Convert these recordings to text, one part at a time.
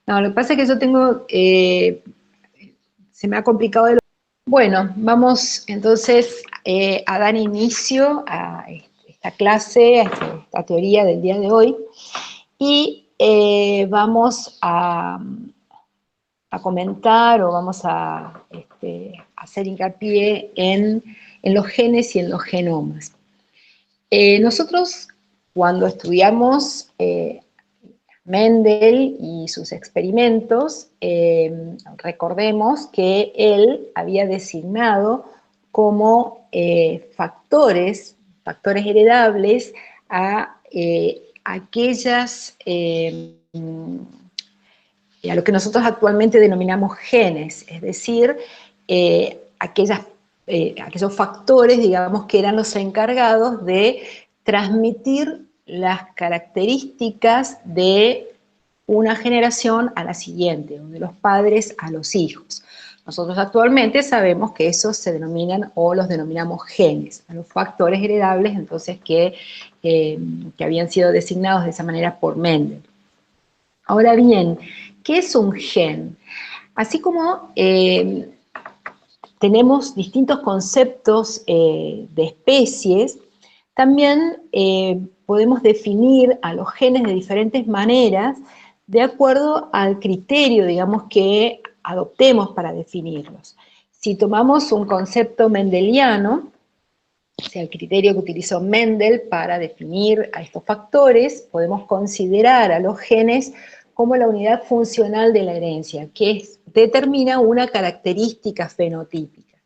No, lo que pasa es que yo tengo, se me ha complicado Bueno, vamos entonces a dar inicio a esta clase, a esta teoría del día de hoy, y vamos a comentar o vamos a hacer hincapié en los genes y en los genomas. Nosotros, cuando estudiamos Mendel y sus experimentos, recordemos que él había designado como factores heredables a aquellas, a lo que nosotros actualmente denominamos genes, es decir, aquellos factores, digamos, que eran los encargados de transmitir las características de una generación a la siguiente, o de los padres a los hijos. Nosotros actualmente sabemos que esos se denominan, o los denominamos genes, a los factores heredables, entonces, que habían sido designados de esa manera por Mendel. Ahora bien, ¿qué es un gen? Así como tenemos distintos conceptos de especies, también podemos definir a los genes de diferentes maneras de acuerdo al criterio, digamos, que adoptemos para definirlos. Si tomamos un concepto mendeliano, o sea, el criterio que utilizó Mendel para definir a estos factores, podemos considerar a los genes como la unidad funcional de la herencia, que determina una característica fenotípica.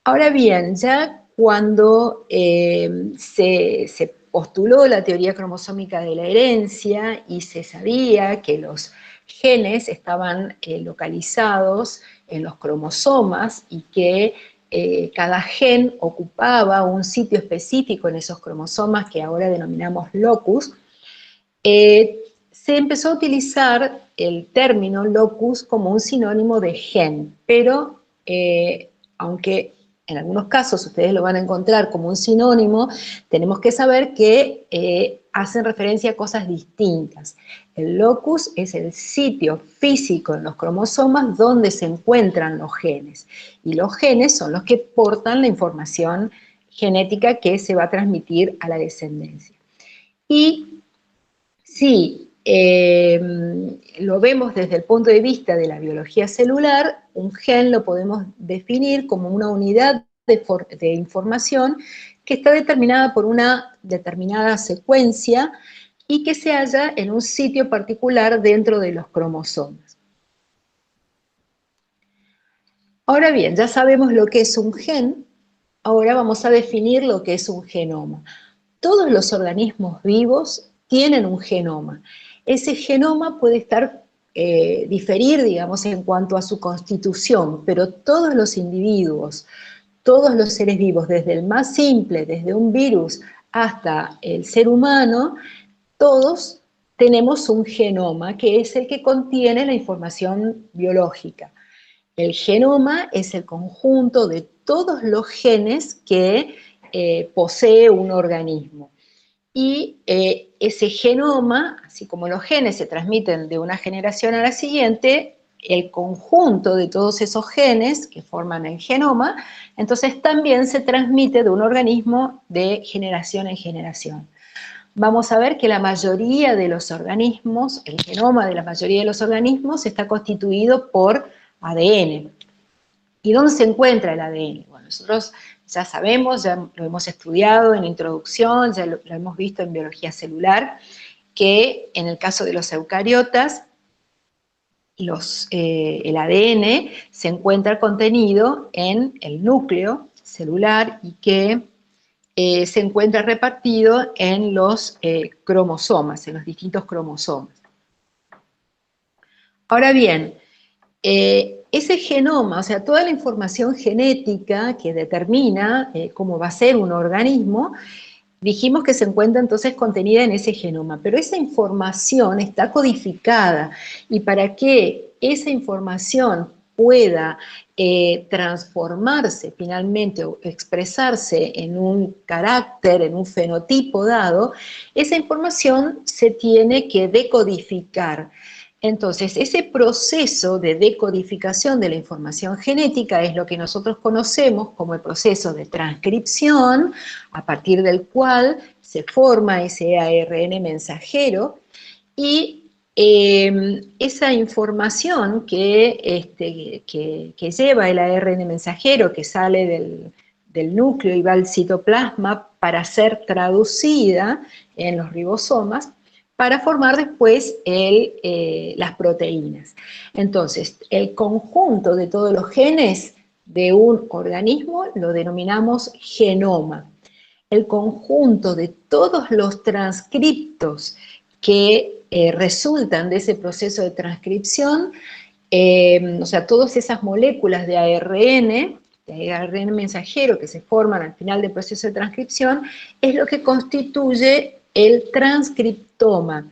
Ahora bien, ya cuando se postuló la teoría cromosómica de la herencia y se sabía que los genes estaban localizados en los cromosomas y que cada gen ocupaba un sitio específico en esos cromosomas que ahora denominamos locus, se empezó a utilizar el término locus como un sinónimo de gen, pero aunque en algunos casos ustedes lo van a encontrar como un sinónimo, tenemos que saber que hacen referencia a cosas distintas. El locus es el sitio físico en los cromosomas donde se encuentran los genes, y los genes son los que portan la información genética que se va a transmitir a la descendencia. Y si lo vemos desde el punto de vista de la biología celular, un gen lo podemos definir como una unidad de información que está determinada por una determinada secuencia y que se halla en un sitio particular dentro de los cromosomas. Ahora bien, ya sabemos lo que es un gen, ahora vamos a definir lo que es un genoma. Todos los organismos vivos tienen un genoma. Ese genoma puede diferir, digamos, en cuanto a su constitución, pero todos los individuos, todos los seres vivos, desde el más simple, desde un virus hasta el ser humano, todos tenemos un genoma que es el que contiene la información biológica. El genoma es el conjunto de todos los genes que posee un organismo. Y ese genoma, así como los genes se transmiten de una generación a la siguiente, el conjunto de todos esos genes que forman el genoma, entonces también se transmite de un organismo de generación en generación. Vamos a ver que la mayoría de los organismos, el genoma de la mayoría de los organismos está constituido por ADN. ¿Y dónde se encuentra el ADN? Bueno, nosotros ya sabemos, ya lo hemos estudiado en introducción, ya lo hemos visto en biología celular, que en el caso de los eucariotas, el ADN se encuentra contenido en el núcleo celular y que se encuentra repartido en los cromosomas, en los distintos cromosomas. Ahora bien, ese genoma, o sea, toda la información genética que determina cómo va a ser un organismo, dijimos que se encuentra entonces contenida en ese genoma, pero esa información está codificada, y para que esa información pueda transformarse finalmente o expresarse en un carácter, en un fenotipo dado, esa información se tiene que decodificar. Entonces, ese proceso de decodificación de la información genética es lo que nosotros conocemos como el proceso de transcripción, a partir del cual se forma ese ARN mensajero, y esa información que lleva el ARN mensajero, que sale del núcleo y va al citoplasma para ser traducida en los ribosomas, para formar después las proteínas. Entonces, el conjunto de todos los genes de un organismo lo denominamos genoma. El conjunto de todos los transcriptos que resultan de ese proceso de transcripción, o sea, todas esas moléculas de ARN mensajero que se forman al final del proceso de transcripción, es lo que constituye el transcriptoma.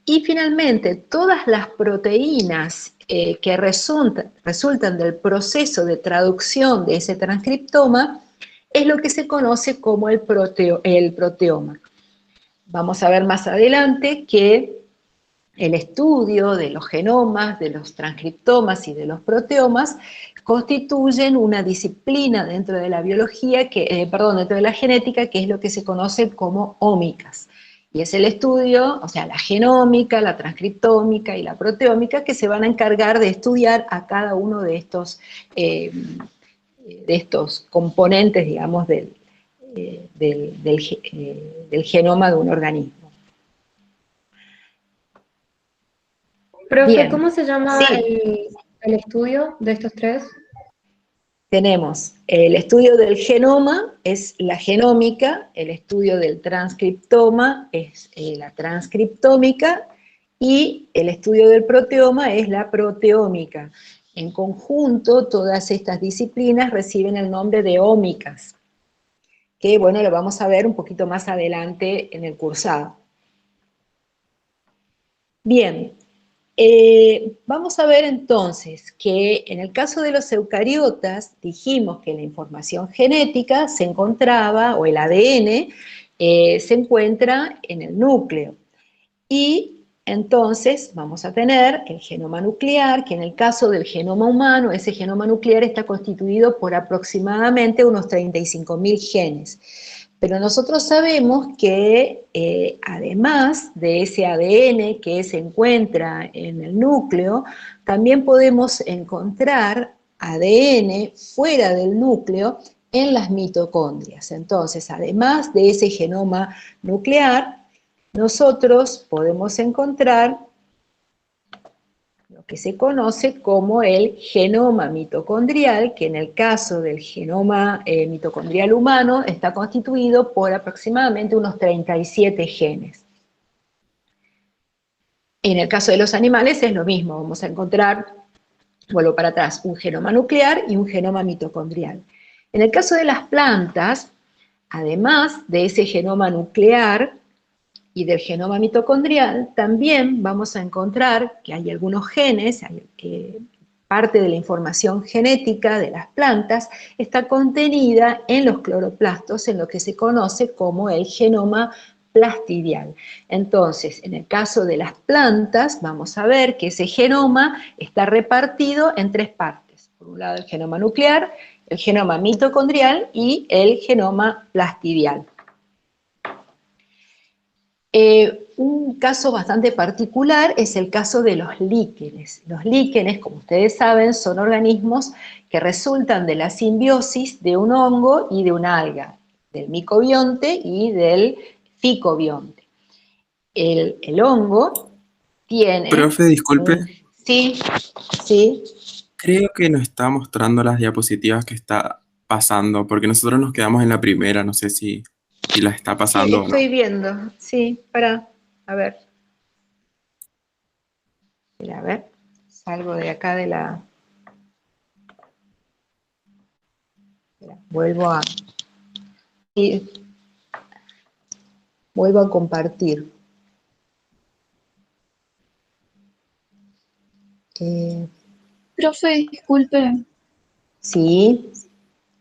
Y finalmente, todas las proteínas que resultan del proceso de traducción de ese transcriptoma es lo que se conoce como el proteoma. Vamos a ver más adelante que el estudio de los genomas, de los transcriptomas y de los proteomas constituyen una disciplina dentro de la biología, dentro de la genética, que es lo que se conoce como ómicas. Y es el estudio, o sea, la genómica, la transcriptómica y la proteómica, que se van a encargar de estudiar a cada uno de estos componentes, digamos, del genoma de un organismo. Profe, Bien, ¿cómo se llama sí, el estudio de estos tres? tenemos el estudio del genoma, es la genómica, el estudio del transcriptoma es la transcriptómica, y el estudio del proteoma es la proteómica. En conjunto, todas estas disciplinas reciben el nombre de ómicas, que bueno, lo vamos a ver un poquito más adelante en el cursado. Bien, vamos a ver entonces que en el caso de los eucariotas dijimos que la información genética se encontraba, o el ADN, se encuentra en el núcleo. Y entonces vamos a tener el genoma nuclear, que en el caso del genoma humano, ese genoma nuclear está constituido por aproximadamente unos 35.000 genes. Pero nosotros sabemos que además de ese ADN que se encuentra en el núcleo, también podemos encontrar ADN fuera del núcleo en las mitocondrias. Entonces, además de ese genoma nuclear, nosotros podemos encontrar lo que se conoce como el genoma mitocondrial, que en el caso del genoma mitocondrial humano está constituido por aproximadamente unos 37 genes. En el caso de los animales es lo mismo, vamos a encontrar, vuelvo para atrás, un genoma nuclear y un genoma mitocondrial. En el caso de las plantas, además de ese genoma nuclear y del genoma mitocondrial, también vamos a encontrar que hay algunos genes, parte de la información genética de las plantas está contenida en los cloroplastos, en lo que se conoce como el genoma plastidial. Entonces, en el caso de las plantas, vamos a ver que ese genoma está repartido en tres partes. Por un lado, el genoma nuclear, el genoma mitocondrial y el genoma plastidial. Un caso bastante particular es el caso de los líquenes. Los líquenes, como ustedes saben, son organismos que resultan de la simbiosis de un hongo y de una alga, del micobionte y del ficobionte. El hongo tiene Profe, disculpe, Sí, sí. creo que nos está mostrando las diapositivas que está pasando, porque nosotros nos quedamos en la primera, no sé si la está Sí, pasando o no. estoy viendo. Sí, a ver. Espera, a ver. Salgo de acá de la... Espera, y vuelvo a compartir. Profe, disculpe, Sí,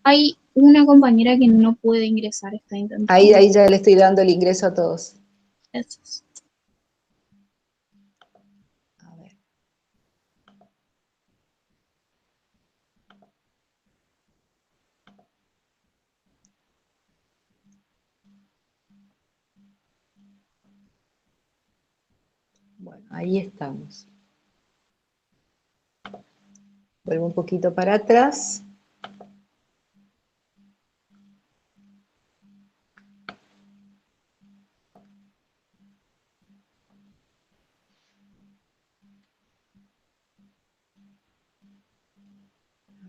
hay una compañera que no puede ingresar, está intentando. ahí ya le estoy dando el ingreso a todos. Gracias. A ver. Bueno, ahí estamos. Vuelvo un poquito para atrás.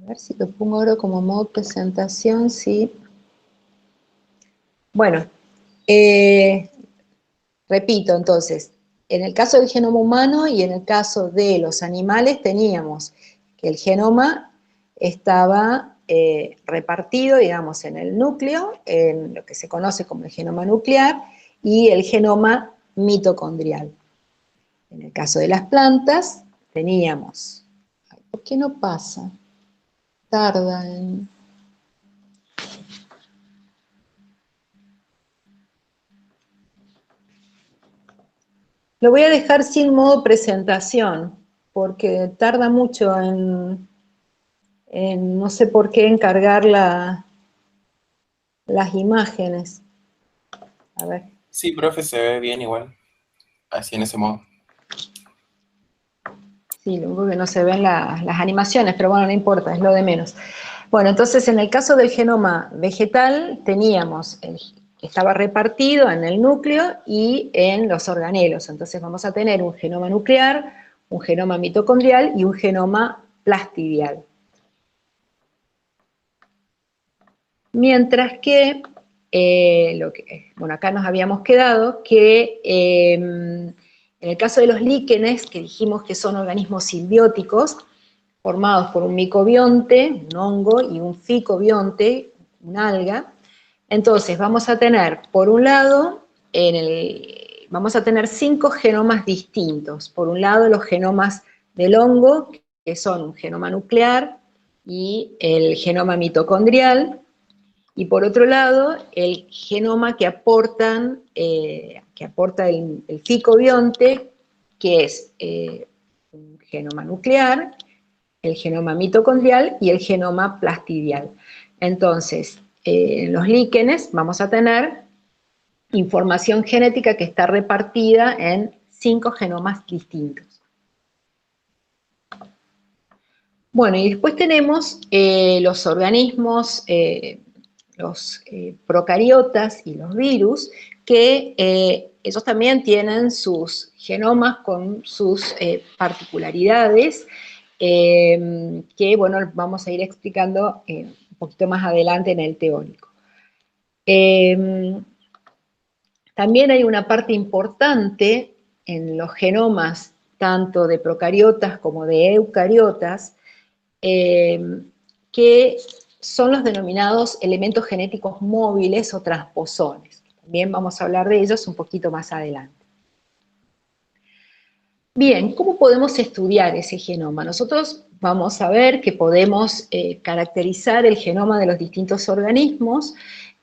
A ver si lo pongo ahora como modo presentación, sí. Bueno, repito entonces, en el caso del genoma humano y en el caso de los animales teníamos que el genoma estaba repartido, digamos, en el núcleo, en lo que se conoce como el genoma nuclear, y el genoma mitocondrial. En el caso de las plantas teníamos, ¿por qué no pasa? Tarda en... Lo voy a dejar sin modo presentación, porque tarda mucho en no sé por qué, en cargar las imágenes. A ver. Sí, profe, se ve bien igual, así en ese modo. Sí, lo único que no se ven las animaciones, pero bueno, no importa, es lo de menos. Bueno, entonces en el caso del genoma vegetal teníamos que estaba repartido en el núcleo y en los organelos. Entonces vamos a tener un genoma nuclear, un genoma mitocondrial y un genoma plastidial. Mientras que, bueno, acá nos habíamos quedado que en el caso de los líquenes, que dijimos que son organismos simbióticos, formados por un micobionte, un hongo, y un ficobionte, un alga, entonces vamos a tener, por un lado, vamos a tener 5 genomas distintos. Por un lado, los genomas del hongo, que son un genoma nuclear, y el genoma mitocondrial, y por otro lado, el genoma que aporta el ficobionte, que es un genoma nuclear, el genoma mitocondrial y el genoma plastidial. Entonces, en los líquenes vamos a tener información genética que está repartida en 5 genomas distintos. Bueno, y después tenemos los organismos, los procariotas y los virus, que ellos también tienen sus genomas con sus particularidades, que, bueno, vamos a ir explicando un poquito más adelante en el teórico. También hay una parte importante en los genomas, tanto de procariotas como de eucariotas, que son los denominados elementos genéticos móviles o transposones. También vamos a hablar de ellos un poquito más adelante. Bien, ¿cómo podemos estudiar ese genoma? Nosotros vamos a ver que podemos caracterizar el genoma de los distintos organismos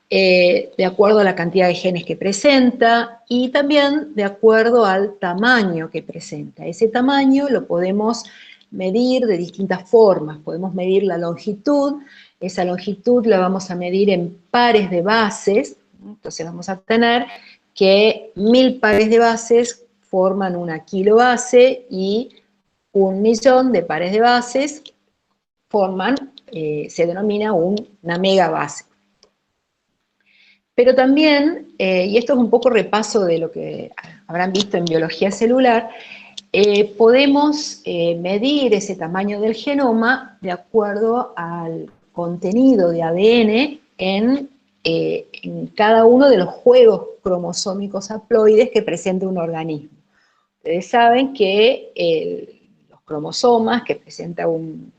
de acuerdo a la cantidad de genes que presenta y también de acuerdo al tamaño que presenta. Ese tamaño lo podemos medir de distintas formas. Podemos medir la longitud, esa longitud la vamos a medir en pares de bases, entonces vamos a tener que 1000 pares de bases forman una kilobase y 1.000.000 de pares de bases forman, se denomina una megabase. Pero también, y esto es un poco repaso de lo que habrán visto en biología celular, podemos medir ese tamaño del genoma de acuerdo al contenido de ADN en cada uno de los juegos cromosómicos haploides que presenta un organismo. Ustedes saben que los cromosomas que presenta un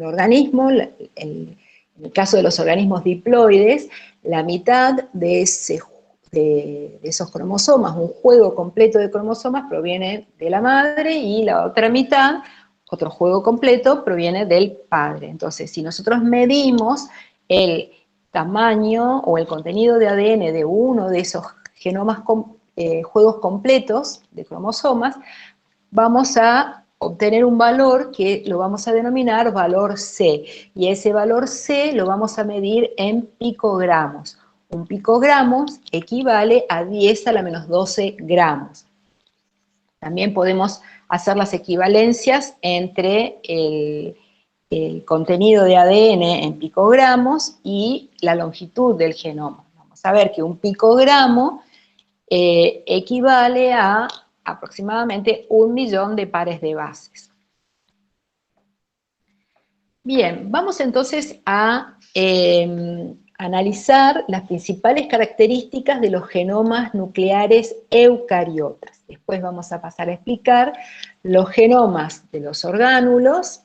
organismo, en el caso de los organismos diploides, la mitad de esos cromosomas, un juego completo de cromosomas, proviene de la madre y la otra mitad otro juego completo proviene del padre. Entonces, si nosotros medimos el tamaño o el contenido de ADN de uno de esos genomas, juegos completos de cromosomas, vamos a obtener un valor que lo vamos a denominar valor C, y ese valor C lo vamos a medir en picogramos. Un picogramo equivale a 10 a la menos 12 gramos. También podemos hacer las equivalencias entre el contenido de ADN en picogramos y la longitud del genoma. Vamos a ver que un picogramo equivale a aproximadamente 1 millón de pares de bases. Bien, vamos entonces a analizar las principales características de los genomas nucleares eucariotas. Después vamos a pasar a explicar los genomas de los orgánulos,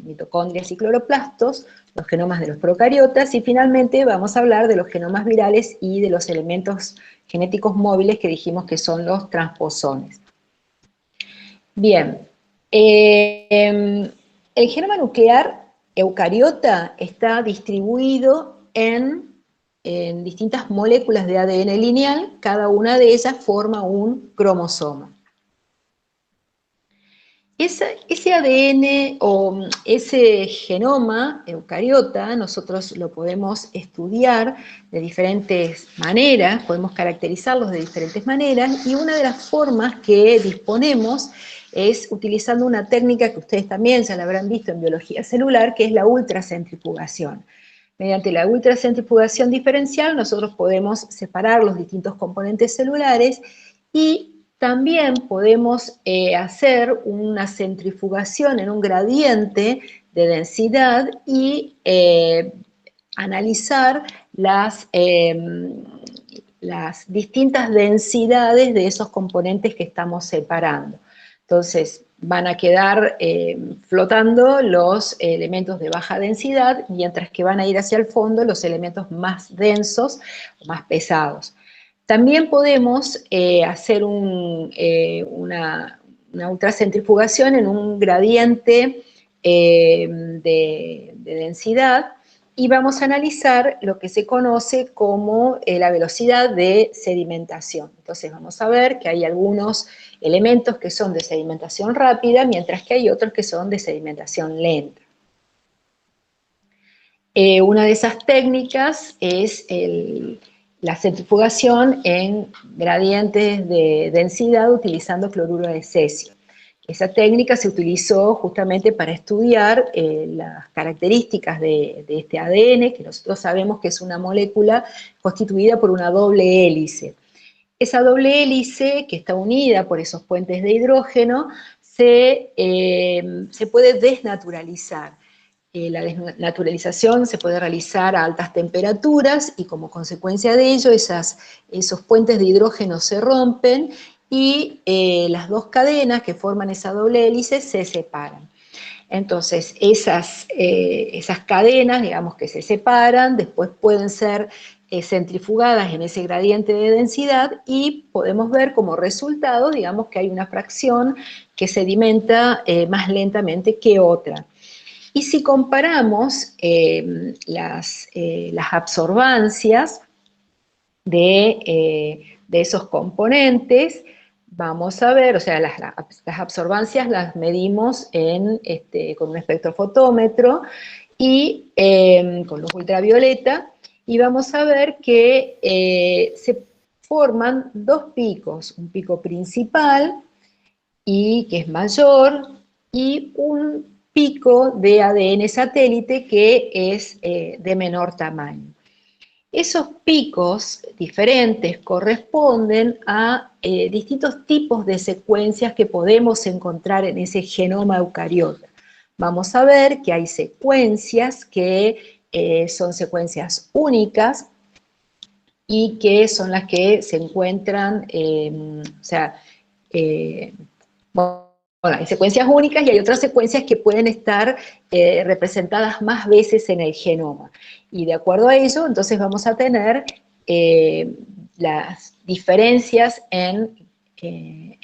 mitocondrias y cloroplastos, los genomas de los procariotas, y finalmente vamos a hablar de los genomas virales y de los elementos genéticos móviles que dijimos que son los transposones. Bien, el genoma nuclear eucariota está distribuido en distintas moléculas de ADN lineal, cada una de ellas forma un cromosoma. Ese ADN o ese genoma eucariota nosotros lo podemos estudiar de diferentes maneras, podemos caracterizarlos de diferentes maneras, y una de las formas que disponemos es utilizando una técnica que ustedes también ya la habrán visto en biología celular, que es la ultracentrifugación. Mediante la ultracentrifugación diferencial nosotros podemos separar los distintos componentes celulares y también podemos hacer una centrifugación en un gradiente de densidad y analizar las distintas densidades de esos componentes que estamos separando. Entonces, van a quedar flotando los elementos de baja densidad, mientras que van a ir hacia el fondo los elementos más densos o más pesados. También podemos hacer una ultracentrifugación en un gradiente de densidad, y vamos a analizar lo que se conoce como la velocidad de sedimentación. Entonces vamos a ver que hay algunos elementos que son de sedimentación rápida, mientras que hay otros que son de sedimentación lenta. Una de esas técnicas es la centrifugación en gradientes de densidad utilizando cloruro de cesio. Esa técnica se utilizó justamente para estudiar las características de este ADN, que nosotros sabemos que es una molécula constituida por una doble hélice. Esa doble hélice, que está unida por esos puentes de hidrógeno, se puede desnaturalizar. La desnaturalización se puede realizar a altas temperaturas y como consecuencia de ello esos puentes de hidrógeno se rompen y las dos cadenas que forman esa doble hélice se separan. Entonces esas cadenas, digamos, que se separan, después pueden ser centrifugadas en ese gradiente de densidad y podemos ver como resultado, digamos, que hay una fracción que sedimenta más lentamente que otra. Y si comparamos las absorbancias de esos componentes, vamos a ver, o sea, las absorbancias las medimos con un espectrofotómetro y con luz ultravioleta, y vamos a ver que se forman dos picos, un pico principal, y que es mayor, y un pico de ADN satélite que es de menor tamaño. Esos picos diferentes corresponden a distintos tipos de secuencias que podemos encontrar en ese genoma eucariota. Vamos a ver que hay secuencias que son secuencias únicas y que son las que se encuentran, bueno, hay secuencias únicas y hay otras secuencias que pueden estar representadas más veces en el genoma. Y de acuerdo a ello, entonces vamos a tener las diferencias en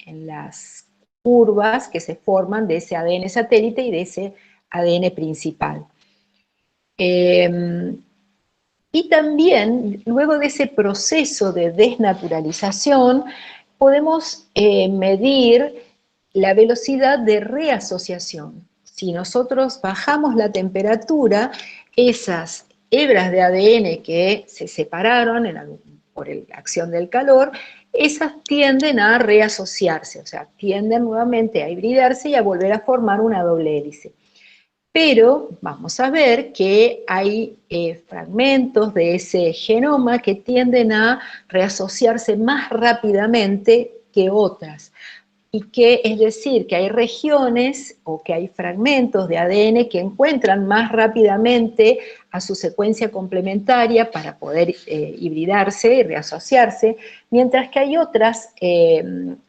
las curvas que se forman de ese ADN satélite y de ese ADN principal. Y también, luego de ese proceso de desnaturalización, podemos medir la velocidad de reasociación. Si nosotros bajamos la temperatura, esas hebras de ADN que se separaron por la acción del calor, esas tienden a reasociarse, o sea, tienden nuevamente a hibridarse y a volver a formar una doble hélice. Pero vamos a ver que hay fragmentos de ese genoma que tienden a reasociarse más rápidamente que otras. Y que es decir, que hay regiones o que hay fragmentos de ADN que encuentran más rápidamente a su secuencia complementaria para poder hibridarse y reasociarse, mientras que hay otras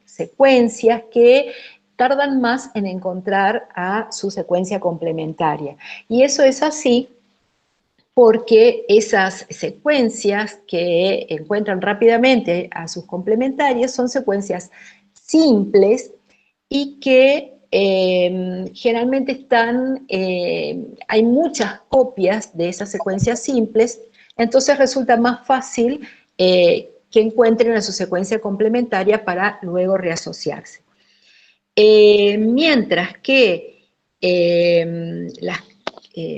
secuencias que tardan más en encontrar a su secuencia complementaria. Y eso es así porque esas secuencias que encuentran rápidamente a sus complementarias son secuencias simples y que generalmente hay muchas copias de esas secuencias simples, entonces resulta más fácil que encuentren a su secuencia complementaria para luego reasociarse. Mientras que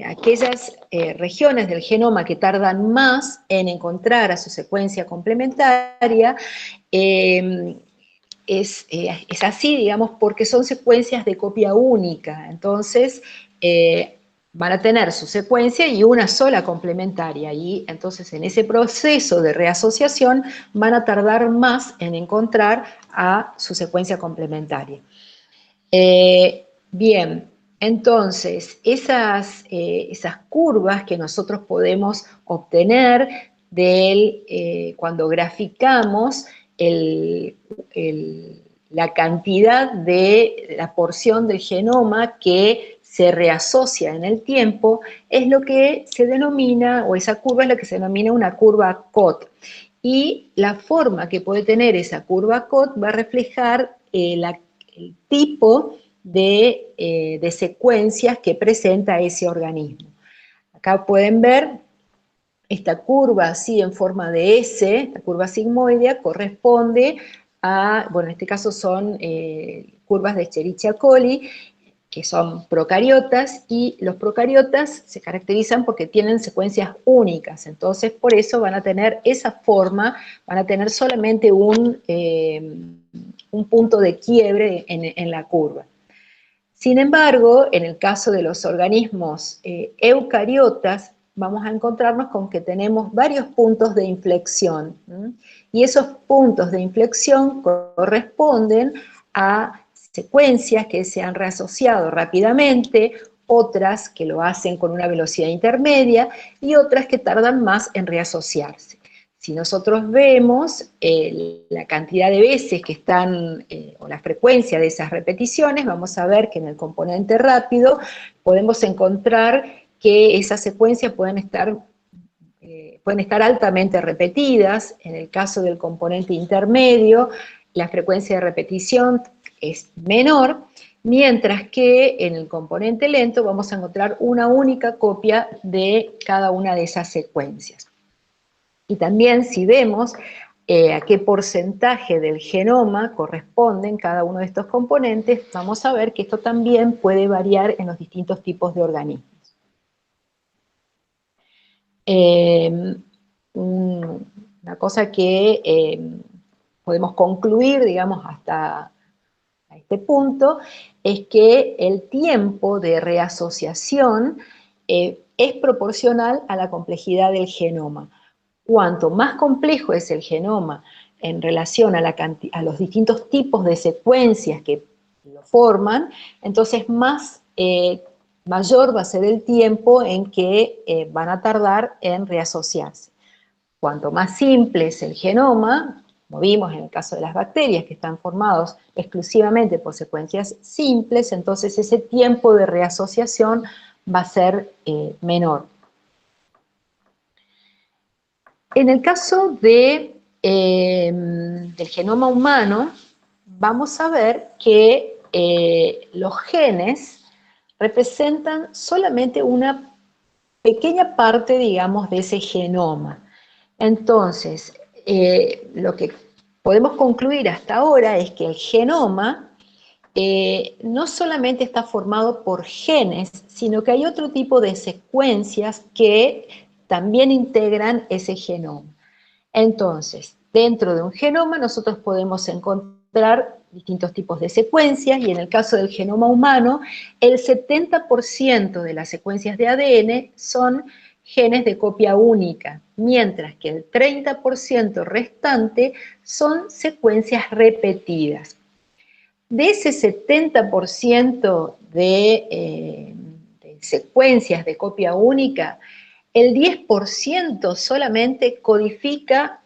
aquellas regiones del genoma que tardan más en encontrar a su secuencia complementaria, es así, digamos, porque son secuencias de copia única, entonces van a tener su secuencia y una sola complementaria, y entonces en ese proceso de reasociación van a tardar más en encontrar a su secuencia complementaria. Bien, entonces esas curvas que nosotros podemos obtener cuando graficamos la cantidad de la porción del genoma que se reasocia en el tiempo, es lo que se denomina, o esa curva es la que se denomina una curva COT. Y la forma que puede tener esa curva COT va a reflejar el tipo de secuencias que presenta ese organismo. Acá pueden ver esta curva así en forma de S, esta curva sigmoidea, corresponde a, bueno, en este caso son curvas de Escherichia coli, que son procariotas, y los procariotas se caracterizan porque tienen secuencias únicas, entonces por eso van a tener esa forma, van a tener solamente un punto de quiebre en la curva. Sin embargo, en el caso de los organismos eucariotas, vamos a encontrarnos con que tenemos varios puntos de inflexión, y esos puntos de inflexión corresponden a secuencias que se han reasociado rápidamente, otras que lo hacen con una velocidad intermedia y otras que tardan más en reasociarse. Si nosotros vemos la cantidad de veces que están, o la frecuencia de esas repeticiones, vamos a ver que en el componente rápido podemos encontrar que esas secuencias pueden estar altamente repetidas. En el caso del componente intermedio, la frecuencia de repetición es menor, mientras que en el componente lento vamos a encontrar una única copia de cada una de esas secuencias. Y también si vemos a qué porcentaje del genoma corresponden cada uno de estos componentes, vamos a ver que esto también puede variar en los distintos tipos de organismos. Una cosa que podemos concluir, digamos, hasta este punto, es que el tiempo de reasociación es proporcional a la complejidad del genoma. Cuanto más complejo es el genoma en relación a los distintos tipos de secuencias que lo forman, entonces mayor va a ser el tiempo en que van a tardar en reasociarse. Cuanto más simple es el genoma, como vimos en el caso de las bacterias, que están formados exclusivamente por secuencias simples, entonces ese tiempo de reasociación va a ser menor. En el caso del genoma humano, vamos a ver que los genes representan solamente una pequeña parte, digamos, de ese genoma. Entonces, lo que podemos concluir hasta ahora es que el genoma no solamente está formado por genes, sino que hay otro tipo de secuencias que también integran ese genoma. Entonces, dentro de un genoma nosotros podemos encontrar distintos tipos de secuencias, y en el caso del genoma humano, el 70% de las secuencias de ADN son genes de copia única, mientras que el 30% restante son secuencias repetidas. De ese 70% de secuencias de copia única, el 10% solamente codifica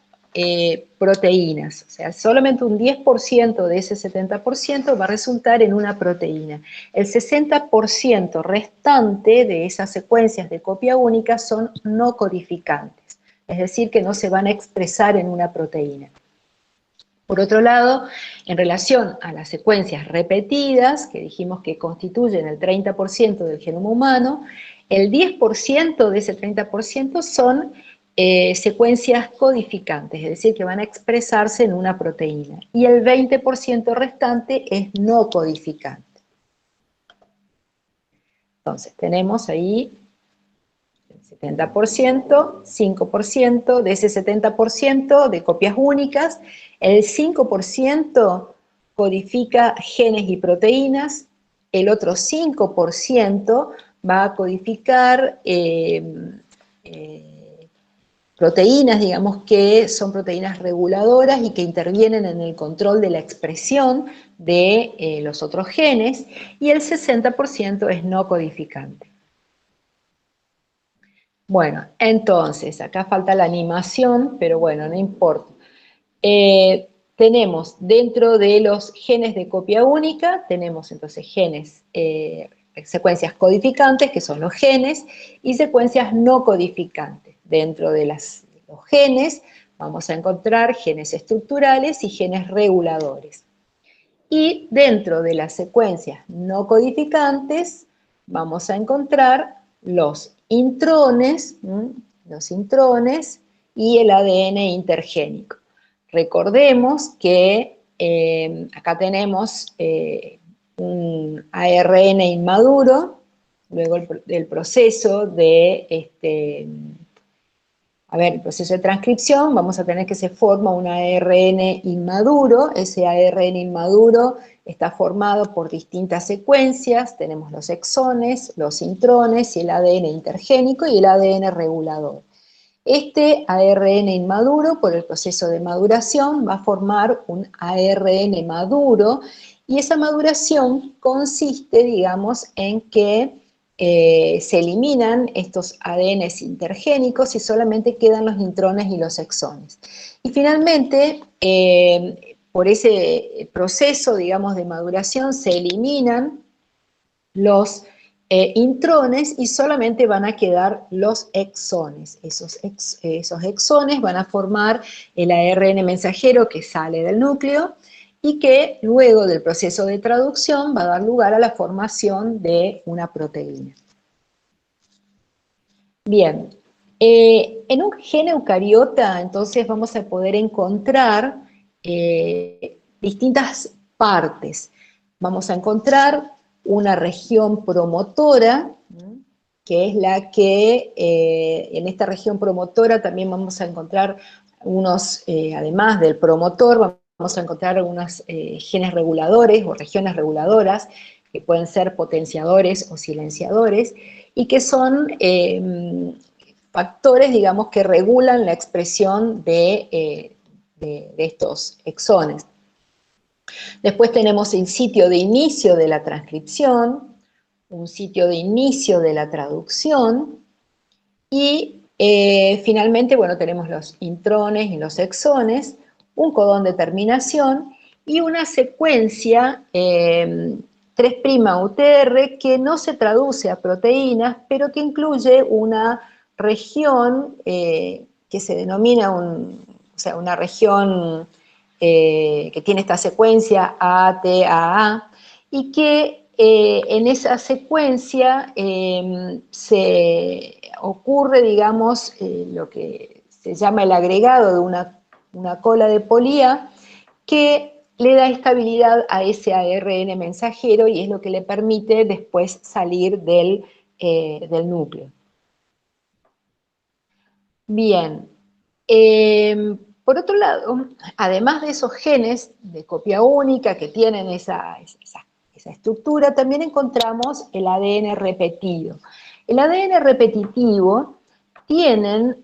proteínas, o sea, solamente un 10% de ese 70% va a resultar en una proteína. El 60% restante de esas secuencias de copia única son no codificantes, es decir, que no se van a expresar en una proteína. Por otro lado, en relación a las secuencias repetidas, que dijimos que constituyen el 30% del genoma humano, el 10% de ese 30% son secuencias codificantes, es decir, que van a expresarse en una proteína, y el 20% restante es no codificante. Entonces, tenemos ahí el 70%, 5% de ese 70% de copias únicas, el 5% codifica genes y proteínas, el otro 5% va a codificar proteínas, digamos, que son proteínas reguladoras y que intervienen en el control de la expresión de los otros genes, y el 60% es no codificante. Bueno, entonces, acá falta la animación, pero bueno, no importa. Tenemos dentro de los genes de copia única, tenemos entonces genes, secuencias codificantes, que son los genes, y secuencias no codificantes. Dentro de los genes vamos a encontrar genes estructurales y genes reguladores. Y dentro de las secuencias no codificantes vamos a encontrar los intrones y el ADN intergénico. Recordemos que acá tenemos un ARN inmaduro, luego el proceso de el proceso de transcripción, vamos a tener que se forma un ARN inmaduro. Ese ARN inmaduro está formado por distintas secuencias, tenemos los exones, los intrones y el ADN intergénico y el ADN regulador. Este ARN inmaduro, por el proceso de maduración, va a formar un ARN maduro, y esa maduración consiste, digamos, en que se eliminan estos ADNs intergénicos y solamente quedan los intrones y los exones. Y finalmente, por ese proceso, digamos, de maduración, se eliminan los intrones y solamente van a quedar los exones. Esos exones van a formar el ARN mensajero que sale del núcleo y que luego del proceso de traducción va a dar lugar a la formación de una proteína. Bien, en un gen eucariota entonces vamos a poder encontrar distintas partes. Vamos a encontrar una región promotora, que es la que, en esta región promotora también vamos a encontrar además del promotor, vamos a encontrar algunos genes reguladores o regiones reguladoras, que pueden ser potenciadores o silenciadores, y que son factores, digamos, que regulan la expresión de estos exones. Después tenemos el sitio de inicio de la transcripción, un sitio de inicio de la traducción, y finalmente, bueno, tenemos los intrones y los exones, un codón de terminación y una secuencia 3' UTR que no se traduce a proteínas, pero que incluye una región que se denomina una región que tiene esta secuencia ATAA, y que en esa secuencia se ocurre, digamos, lo que se llama el agregado de una cola de polía que le da estabilidad a ese ARN mensajero y es lo que le permite después salir del núcleo. Bien, por otro lado, además de esos genes de copia única que tienen esa estructura, también encontramos el ADN repetido. El ADN repetitivo tienen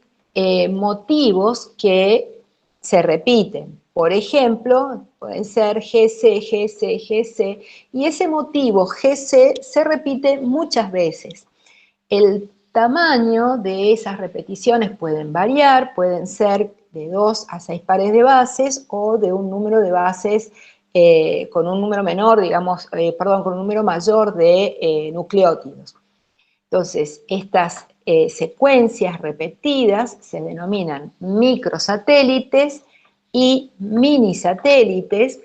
motivos que se repiten. Por ejemplo, pueden ser GC, GC, GC, y ese motivo GC se repite muchas veces. El tamaño de esas repeticiones pueden variar, pueden ser de 2 a 6 pares de bases o de un número de bases con un número menor, digamos, con un número mayor de nucleótidos. Entonces, estas secuencias repetidas se denominan microsatélites y minisatélites,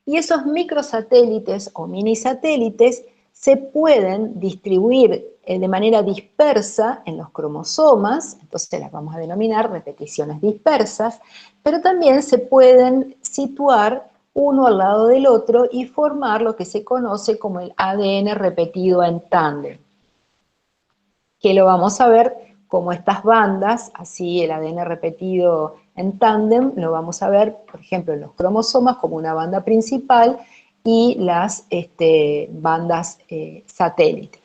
y esos microsatélites o minisatélites se pueden distribuir de manera dispersa en los cromosomas, entonces las vamos a denominar repeticiones dispersas, pero también se pueden situar uno al lado del otro y formar lo que se conoce como el ADN repetido en tándem, que lo vamos a ver como estas bandas, así el ADN repetido en tándem, lo vamos a ver, por ejemplo, en los cromosomas como una banda principal y las bandas satélites.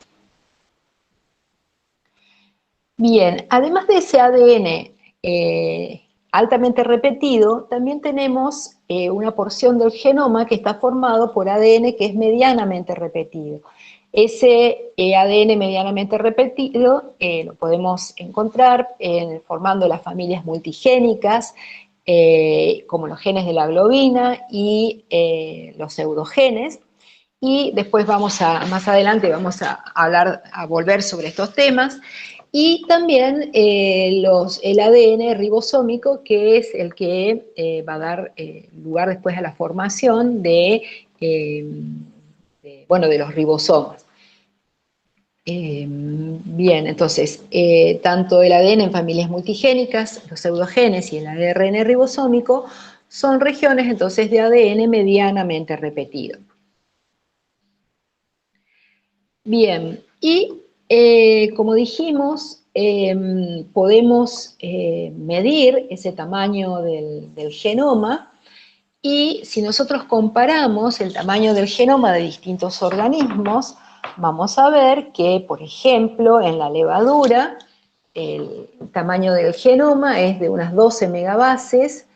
Bien, además de ese ADN altamente repetido, también tenemos una porción del genoma que está formado por ADN que es medianamente repetido. Ese ADN medianamente repetido lo podemos encontrar formando las familias multigénicas, como los genes de la globina y los pseudogenes. Y después más adelante vamos a volver sobre estos temas. Y también el ADN ribosómico, que es el que va a dar lugar después a la formación de los ribosomas. Bien, entonces, tanto el ADN en familias multigénicas, los pseudogenes y el ARN ribosómico son regiones entonces de ADN medianamente repetido. Bien, y como dijimos, podemos medir ese tamaño del genoma, y si nosotros comparamos el tamaño del genoma de distintos organismos, vamos a ver que, por ejemplo, en la levadura, el tamaño del genoma es de unas 12 megabases,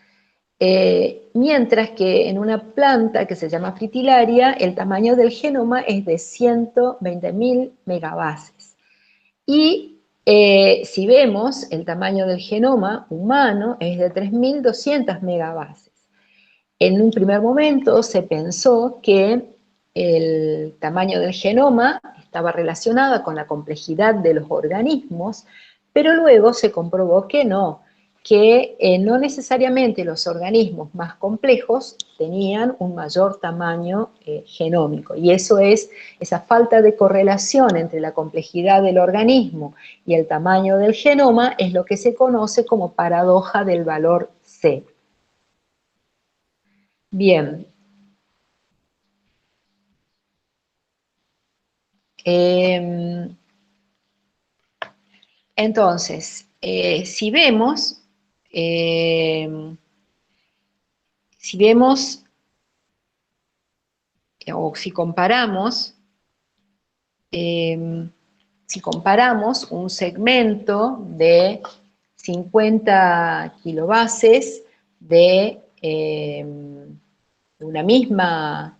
mientras que en una planta que se llama fritillaria, el tamaño del genoma es de 120.000 megabases. Y si vemos, el tamaño del genoma humano es de 3.200 megabases. En un primer momento se pensó que el tamaño del genoma estaba relacionado con la complejidad de los organismos, pero luego se comprobó que no, que no necesariamente los organismos más complejos tenían un mayor tamaño genómico. Y eso es, esa falta de correlación entre la complejidad del organismo y el tamaño del genoma es lo que se conoce como paradoja del valor C. Bien. Entonces, si vemos o si comparamos un segmento de 50 kilobases de una misma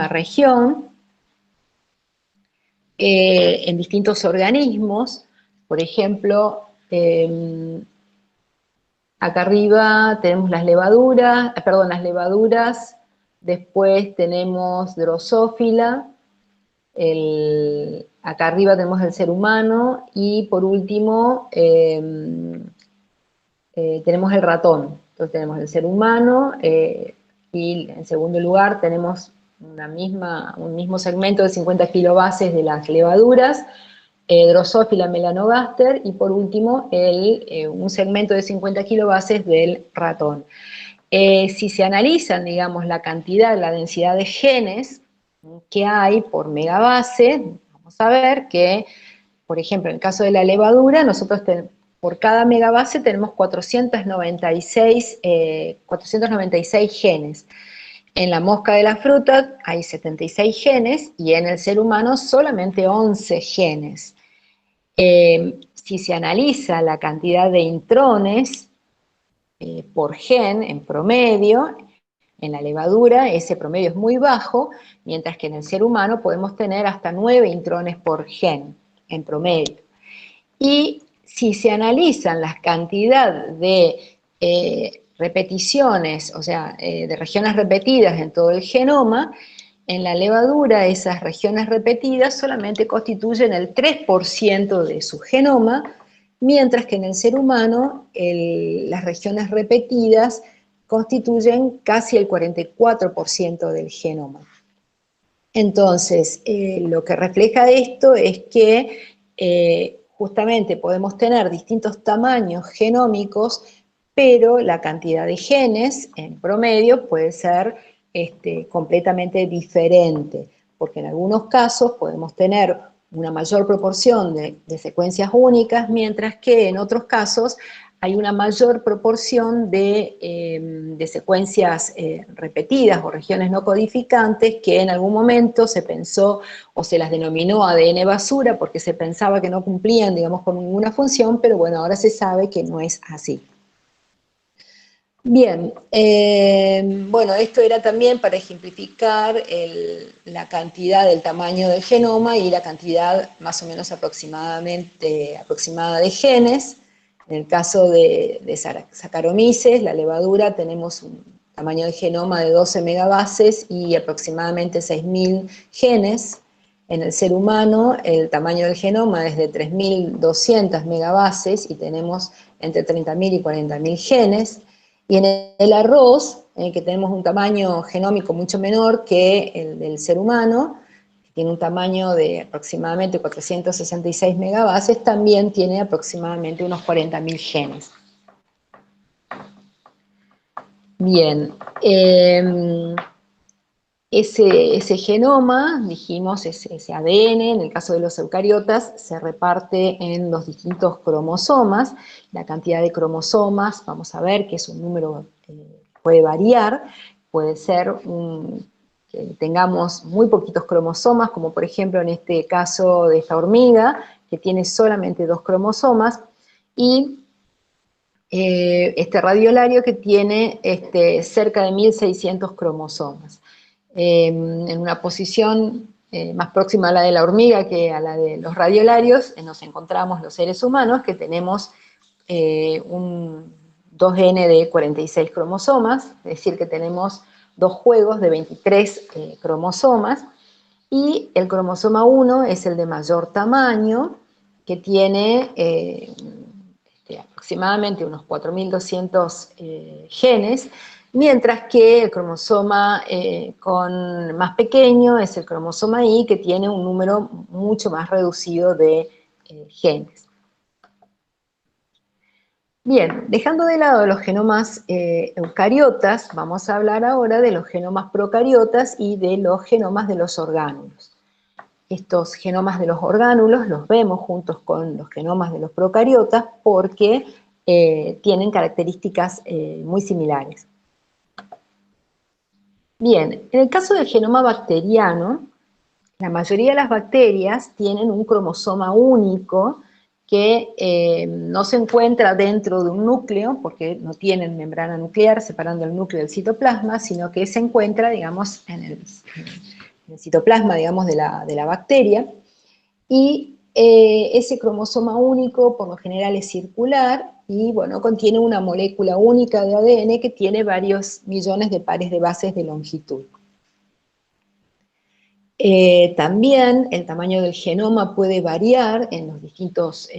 región, en distintos organismos, por ejemplo, acá arriba tenemos las levaduras, después tenemos Drosophila, acá arriba tenemos el ser humano, y por último tenemos el ratón. Entonces tenemos el ser humano, y en segundo lugar tenemos un mismo segmento de 50 kilobases de las levaduras, Drosophila melanogaster, y por último un segmento de 50 kilobases del ratón. Si se analizan, digamos, la cantidad, la densidad de genes que hay por megabase, vamos a ver que, por ejemplo, en el caso de la levadura, nosotros por cada megabase tenemos 496 genes. En la mosca de la fruta hay 76 genes y en el ser humano solamente 11 genes. Si se analiza la cantidad de intrones por gen en promedio, en la levadura ese promedio es muy bajo, mientras que en el ser humano podemos tener hasta 9 intrones por gen en promedio. Y si se analizan las cantidades de repeticiones, o sea, de regiones repetidas en todo el genoma, en la levadura esas regiones repetidas solamente constituyen el 3% de su genoma, mientras que en el ser humano las regiones repetidas constituyen casi el 44% del genoma. Entonces, lo que refleja esto es que justamente podemos tener distintos tamaños genómicos, pero la cantidad de genes en promedio puede ser completamente diferente, porque en algunos casos podemos tener una mayor proporción de secuencias únicas, mientras que en otros casos hay una mayor proporción de secuencias repetidas o regiones no codificantes que en algún momento se pensó o se las denominó ADN basura porque se pensaba que no cumplían, digamos, con ninguna función, pero bueno, ahora se sabe que no es así. Bien, bueno, esto era también para ejemplificar la cantidad del tamaño del genoma y la cantidad más o menos aproximada de genes. En el caso de Saccharomyces, la levadura, tenemos un tamaño de genoma de 12 megabases y aproximadamente 6.000 genes. En el ser humano, el tamaño del genoma es de 3.200 megabases y tenemos entre 30.000 y 40.000 genes. Y en el arroz, que tenemos un tamaño genómico mucho menor que el del ser humano, que tiene un tamaño de aproximadamente 466 megabases, también tiene aproximadamente unos 40.000 genes. Bien, ese genoma, dijimos, ese ADN, en el caso de los eucariotas, se reparte en los distintos cromosomas. La cantidad de cromosomas, vamos a ver que es un número que puede variar, puede ser que tengamos muy poquitos cromosomas, como por ejemplo en este caso de esta hormiga, que tiene solamente 2 cromosomas, y este radiolario que tiene cerca de 1.600 cromosomas. En una posición más próxima a la de la hormiga que a la de los radiolarios, nos encontramos los seres humanos que tenemos un 2N de 46 cromosomas, es decir, que tenemos 2 juegos de 23 cromosomas, y el cromosoma 1 es el de mayor tamaño, que tiene aproximadamente unos 4.200 genes, mientras que el cromosoma más pequeño es el cromosoma Y, que tiene un número mucho más reducido de genes. Bien, dejando de lado los genomas eucariotas, vamos a hablar ahora de los genomas procariotas y de los genomas de los orgánulos. Estos genomas de los orgánulos los vemos juntos con los genomas de los procariotas porque tienen características muy similares. Bien, en el caso del genoma bacteriano, la mayoría de las bacterias tienen un cromosoma único que no se encuentra dentro de un núcleo, porque no tienen membrana nuclear separando el núcleo del citoplasma, sino que se encuentra, digamos, en el citoplasma, digamos, de la bacteria, y ese cromosoma único por lo general es circular y, bueno, contiene una molécula única de ADN que tiene varios millones de pares de bases de longitud. También el tamaño del genoma puede variar en los distintos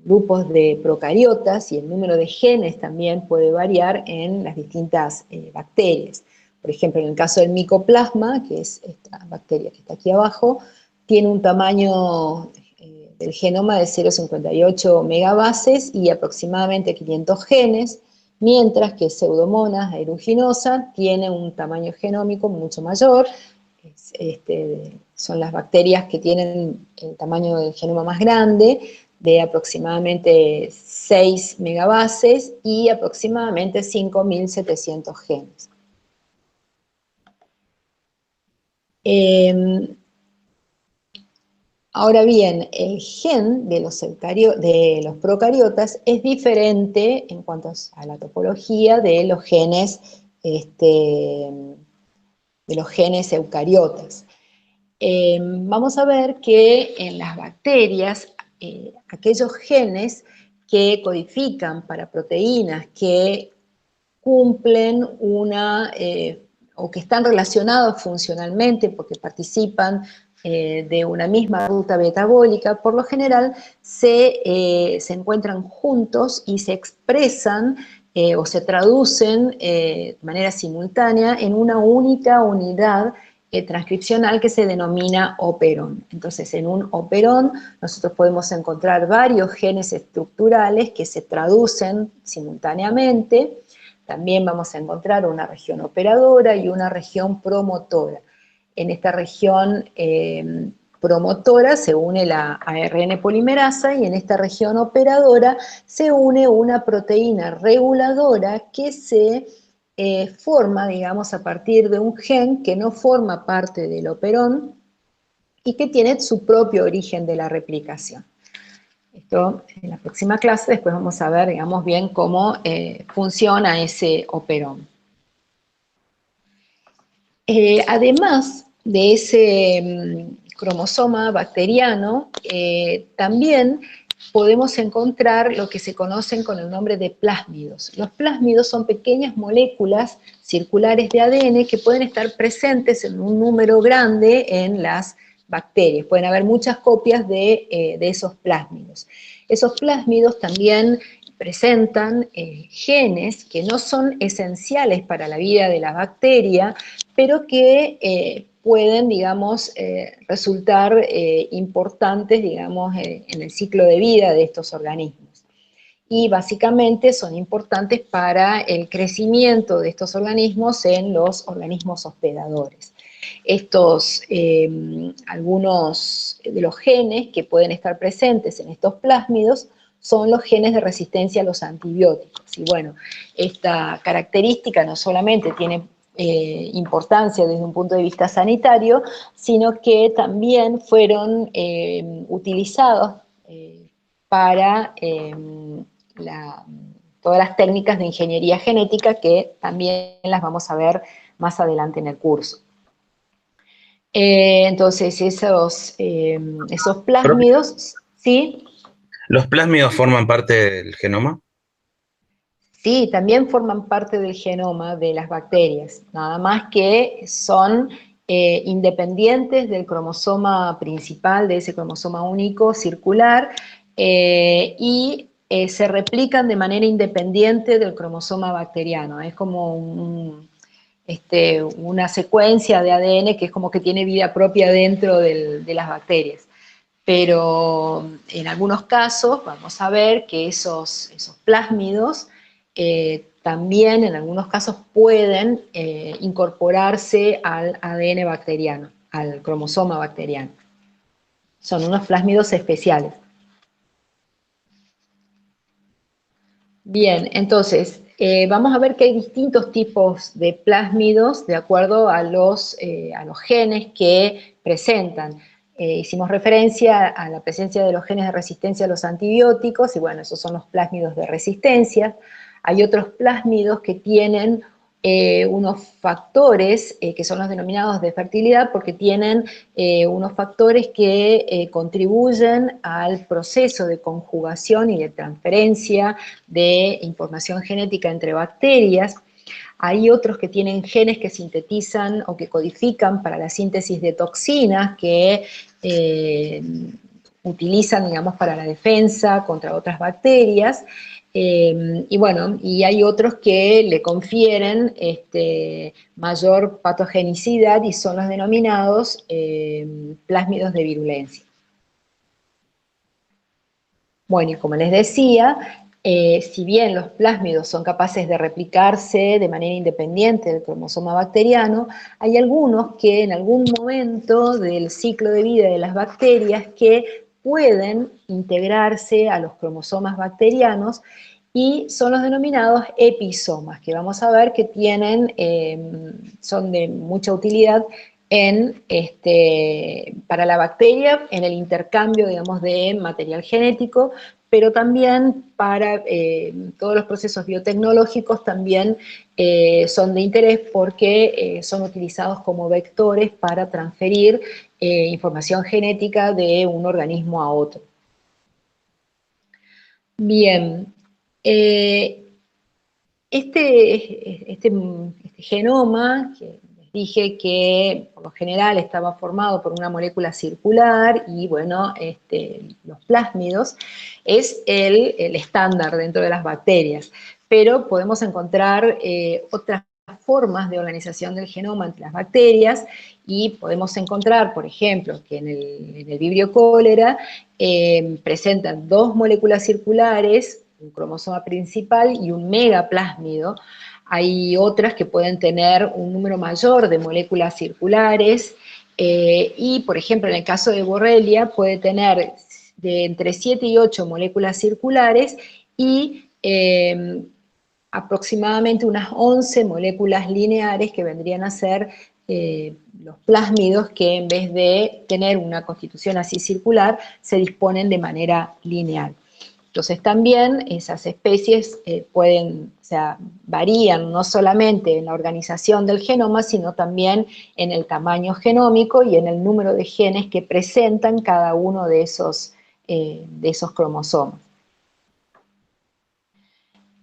grupos de procariotas y el número de genes también puede variar en las distintas bacterias. Por ejemplo, en el caso del Mycoplasma, que es esta bacteria que está aquí abajo, tiene un tamaño del genoma de 0,58 megabases y aproximadamente 500 genes, mientras que Pseudomonas aeruginosa tiene un tamaño genómico mucho mayor. Son las bacterias que tienen el tamaño del genoma más grande, de aproximadamente 6 megabases y aproximadamente 5.700 genes. Ahora bien, el gen de los procariotas es diferente en cuanto a la topología de los genes, eucariotas. Vamos a ver que en las bacterias, aquellos genes que codifican para proteínas que cumplen o que están relacionados funcionalmente porque participan de una misma ruta metabólica, por lo general se encuentran juntos y se expresan o se traducen de manera simultánea en una única unidad transcripcional que se denomina operón. Entonces, en un operón nosotros podemos encontrar varios genes estructurales que se traducen simultáneamente. También vamos a encontrar una región operadora y una región promotora. En esta región promotora se une la ARN polimerasa y en esta región operadora se une una proteína reguladora que se forma, digamos, a partir de un gen que no forma parte del operón y que tiene su propio origen de la replicación. Esto en la próxima clase, después vamos a ver, digamos, bien cómo funciona ese operón. Además de ese cromosoma bacteriano, también podemos encontrar lo que se conocen con el nombre de plásmidos. Los plásmidos son pequeñas moléculas circulares de ADN que pueden estar presentes en un número grande en las bacterias. Pueden haber muchas copias de esos plásmidos. Esos plásmidos también presentan genes que no son esenciales para la vida de la bacteria, pero que pueden, digamos, resultar importantes, digamos, en el ciclo de vida de estos organismos. Y básicamente son importantes para el crecimiento de estos organismos en los organismos hospedadores. Algunos de los genes que pueden estar presentes en estos plásmidos son los genes de resistencia a los antibióticos. Y bueno, esta característica no solamente tiene importancia desde un punto de vista sanitario, sino que también fueron utilizados para todas las técnicas de ingeniería genética que también las vamos a ver más adelante en el curso. Entonces, esos plásmidos, ¿sí? ¿Los plásmidos forman parte del genoma? Sí, también forman parte del genoma de las bacterias, nada más que son independientes del cromosoma principal, de ese cromosoma único circular, y se replican de manera independiente del cromosoma bacteriano. Es como una secuencia de ADN que es como que tiene vida propia dentro de las bacterias. Pero en algunos casos vamos a ver que esos plásmidos también en algunos casos pueden incorporarse al ADN bacteriano, al cromosoma bacteriano. Son unos plásmidos especiales. Bien, entonces, vamos a ver que hay distintos tipos de plásmidos de acuerdo a los genes que presentan. Hicimos referencia a la presencia de los genes de resistencia a los antibióticos, y bueno, esos son los plásmidos de resistencia. Hay otros plásmidos que tienen unos factores que son los denominados de fertilidad porque tienen unos factores que contribuyen al proceso de conjugación y de transferencia de información genética entre bacterias. Hay otros que tienen genes que sintetizan o que codifican para la síntesis de toxinas que utilizan, digamos, para la defensa contra otras bacterias. Y bueno, y hay otros que le confieren mayor patogenicidad y son los denominados plásmidos de virulencia. Bueno, y como les decía, si bien los plásmidos son capaces de replicarse de manera independiente del cromosoma bacteriano, hay algunos que en algún momento del ciclo de vida de las bacterias que pueden integrarse a los cromosomas bacterianos y son los denominados episomas, que vamos a ver que son de mucha utilidad para la bacteria en el intercambio, digamos, de material genético, pero también para todos los procesos biotecnológicos también son de interés porque son utilizados como vectores para transferir información genética de un organismo a otro. Bien, este genoma, que les dije que por lo general estaba formado por una molécula circular y bueno, los plásmidos, es el estándar dentro de las bacterias, pero podemos encontrar otras formas de organización del genoma entre las bacterias y podemos encontrar, por ejemplo, que en el Vibrio cholera presentan dos moléculas circulares, un cromosoma principal y un megaplásmido. Hay otras que pueden tener un número mayor de moléculas circulares y, por ejemplo, en el caso de Borrelia puede tener de entre 7 y 8 moléculas circulares y aproximadamente unas 11 moléculas lineares que vendrían a ser los plásmidos que en vez de tener una constitución así circular, se disponen de manera lineal. Entonces también esas especies varían no solamente en la organización del genoma, sino también en el tamaño genómico y en el número de genes que presentan cada uno de esos cromosomas.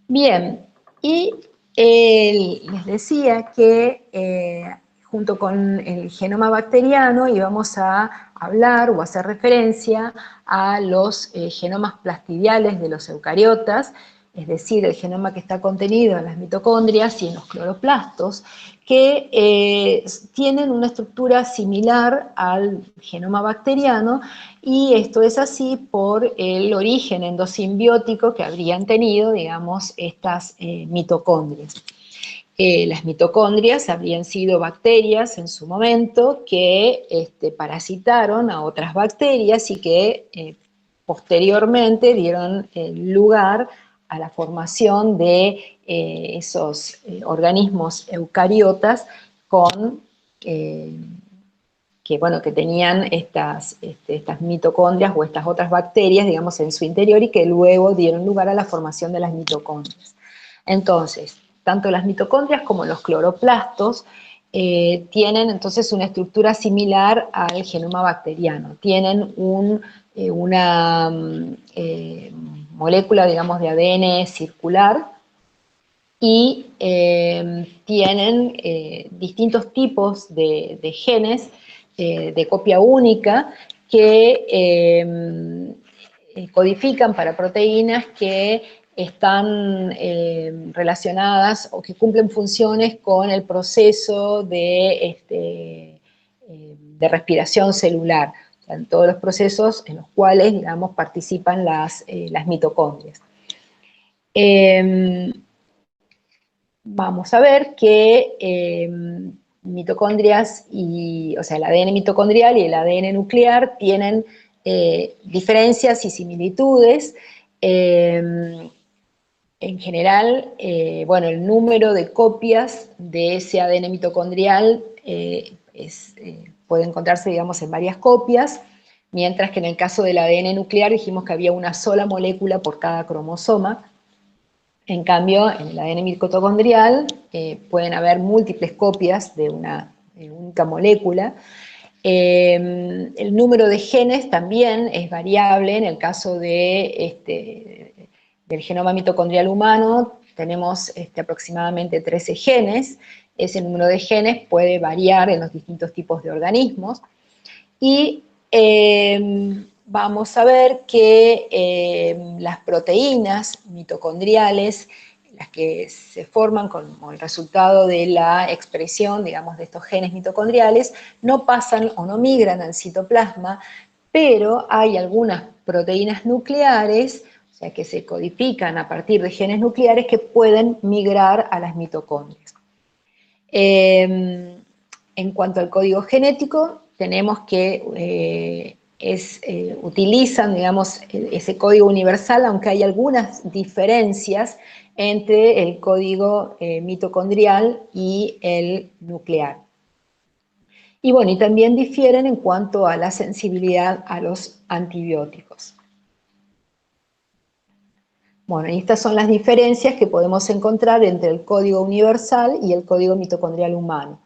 Bien, y les decía que junto con el genoma bacteriano íbamos a hablar o hacer referencia a los genomas plastidiales de los eucariotas, es decir, el genoma que está contenido en las mitocondrias y en los cloroplastos, que tienen una estructura similar al genoma bacteriano, y esto es así por el origen endosimbiótico que habrían tenido, digamos, estas mitocondrias. Las mitocondrias habrían sido bacterias en su momento que parasitaron a otras bacterias y que posteriormente dieron lugar a la formación de esos organismos eucariotas que tenían estas mitocondrias o estas otras bacterias, digamos, en su interior y que luego dieron lugar a la formación de las mitocondrias. Entonces, tanto las mitocondrias como los cloroplastos tienen entonces una estructura similar al genoma bacteriano. Tienen una molécula, digamos, de ADN circular y tienen distintos tipos de genes de copia única que codifican para proteínas que están relacionadas o que cumplen funciones con el proceso de respiración celular, o sea, en todos los procesos en los cuales, digamos, participan las mitocondrias. Vamos a ver que mitocondrias, o sea, el ADN mitocondrial y el ADN nuclear tienen diferencias y similitudes. En general, el número de copias de ese ADN mitocondrial puede encontrarse, digamos, en varias copias, mientras que en el caso del ADN nuclear dijimos que había una sola molécula por cada cromosoma. En cambio, en el ADN mitocondrial pueden haber múltiples copias de una única molécula. El número de genes también es variable. En el caso del genoma mitocondrial humano tenemos aproximadamente 13 genes. Ese número de genes puede variar en los distintos tipos de organismos. Y vamos a ver que las proteínas mitocondriales, las que se forman como el resultado de la expresión, digamos, de estos genes mitocondriales, no pasan o no migran al citoplasma, pero hay algunas proteínas nucleares, o sea, que se codifican a partir de genes nucleares que pueden migrar a las mitocondrias. En cuanto al código genético, tenemos que utilizan, digamos, ese código universal, aunque hay algunas diferencias entre el código mitocondrial y el nuclear. Y bueno, y también difieren en cuanto a la sensibilidad a los antibióticos. Bueno, y estas son las diferencias que podemos encontrar entre el código universal y el código mitocondrial humano.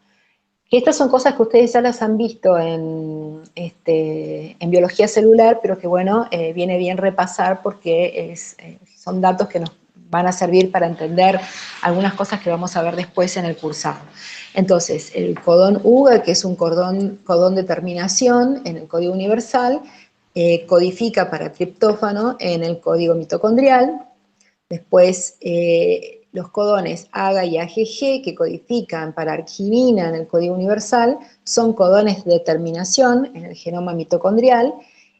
Estas son cosas que ustedes ya las han visto en biología celular, pero que bueno, viene bien repasar porque son datos que nos van a servir para entender algunas cosas que vamos a ver después en el cursado. Entonces, el codón UGA, que es un codón de terminación en el código universal, codifica para triptófano en el código mitocondrial. Después, los codones AGA y AGG, que codifican para arginina en el código universal, son codones de terminación en el genoma mitocondrial,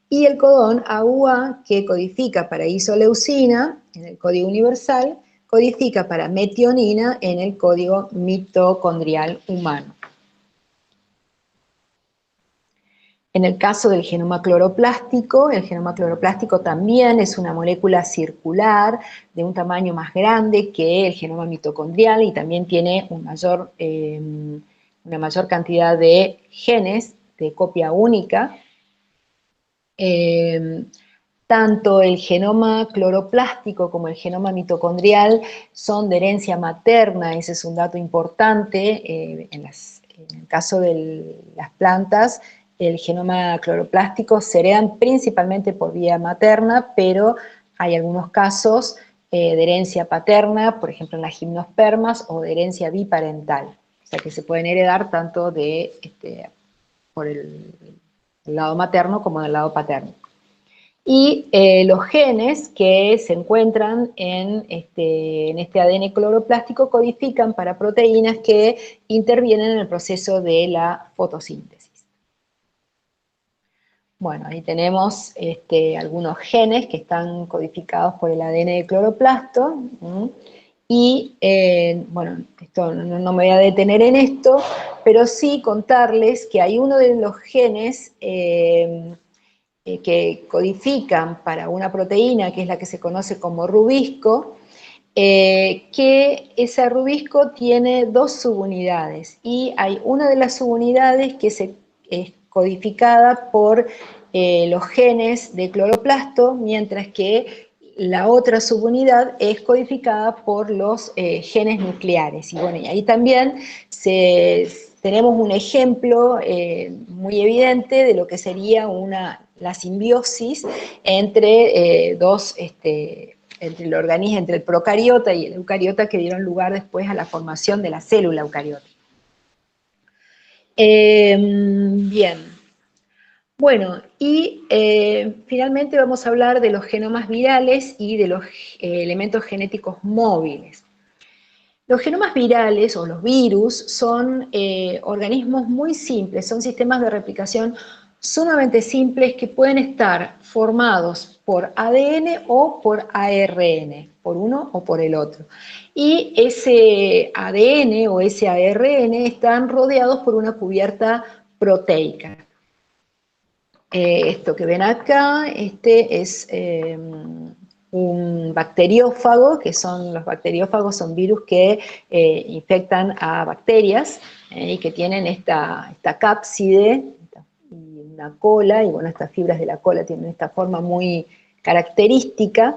y el codón AUA, que codifica para isoleucina en el código universal, codifica para metionina en el código mitocondrial humano. En el caso del genoma cloroplástico, el genoma cloroplástico también es una molécula circular de un tamaño más grande que el genoma mitocondrial y también tiene una mayor cantidad de genes de copia única. Tanto el genoma cloroplástico como el genoma mitocondrial son de herencia materna, ese es un dato importante. En el caso de las plantas, el genoma cloroplástico se heredan principalmente por vía materna, pero hay algunos casos de herencia paterna, por ejemplo en las gimnospermas, o de herencia biparental, o sea que se pueden heredar tanto por el lado materno como del lado paterno. Y los genes que se encuentran en este ADN cloroplástico codifican para proteínas que intervienen en el proceso de la fotosíntesis. Bueno, ahí tenemos algunos genes que están codificados por el ADN de cloroplasto. Y, bueno, no me voy a detener en esto, pero sí contarles que hay uno de los genes que codifican para una proteína, que es la que se conoce como rubisco, que ese rubisco tiene dos subunidades, y hay una de las subunidades que es codificada por los genes de cloroplasto, mientras que la otra subunidad es codificada por los genes nucleares. Y bueno, y ahí también tenemos un ejemplo muy evidente de lo que sería la simbiosis entre entre el organismo, entre el procariota y el eucariota, que dieron lugar después a la formación de la célula eucariota. Bien. Bueno, y finalmente vamos a hablar de los genomas virales y de los elementos genéticos móviles. Los genomas virales o los virus son organismos muy simples, son sistemas de replicación sumamente simples que pueden estar formados por ADN o por ARN, por uno o por el otro. Y ese ADN o ese ARN están rodeados por una cubierta proteica. Esto que ven acá, es un bacteriófago, los bacteriófagos son virus que infectan a bacterias y que tienen esta cápside y una cola, y bueno, estas fibras de la cola tienen esta forma muy característica.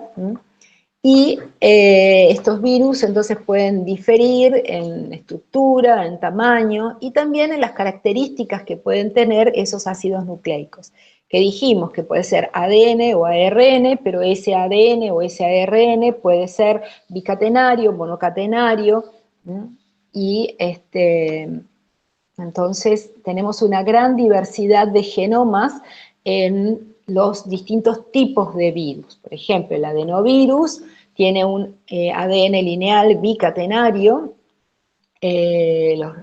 Y estos virus entonces pueden diferir en estructura, en tamaño y también en las características que pueden tener esos ácidos nucleicos, que dijimos que puede ser ADN o ARN, pero ese ADN o ese ARN puede ser bicatenario, monocatenario, y entonces tenemos una gran diversidad de genomas en los distintos tipos de virus. Por ejemplo, el adenovirus tiene un ADN lineal bicatenario, los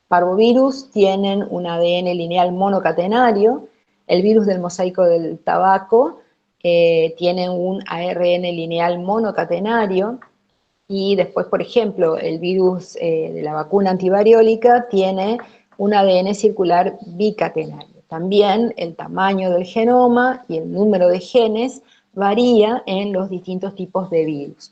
parvovirus tienen un ADN lineal monocatenario, el virus del mosaico del tabaco tiene un ARN lineal monocatenario, y después, por ejemplo, el virus de la vacuna antivariólica tiene un ADN circular bicatenario. También el tamaño del genoma y el número de genes varía en los distintos tipos de virus.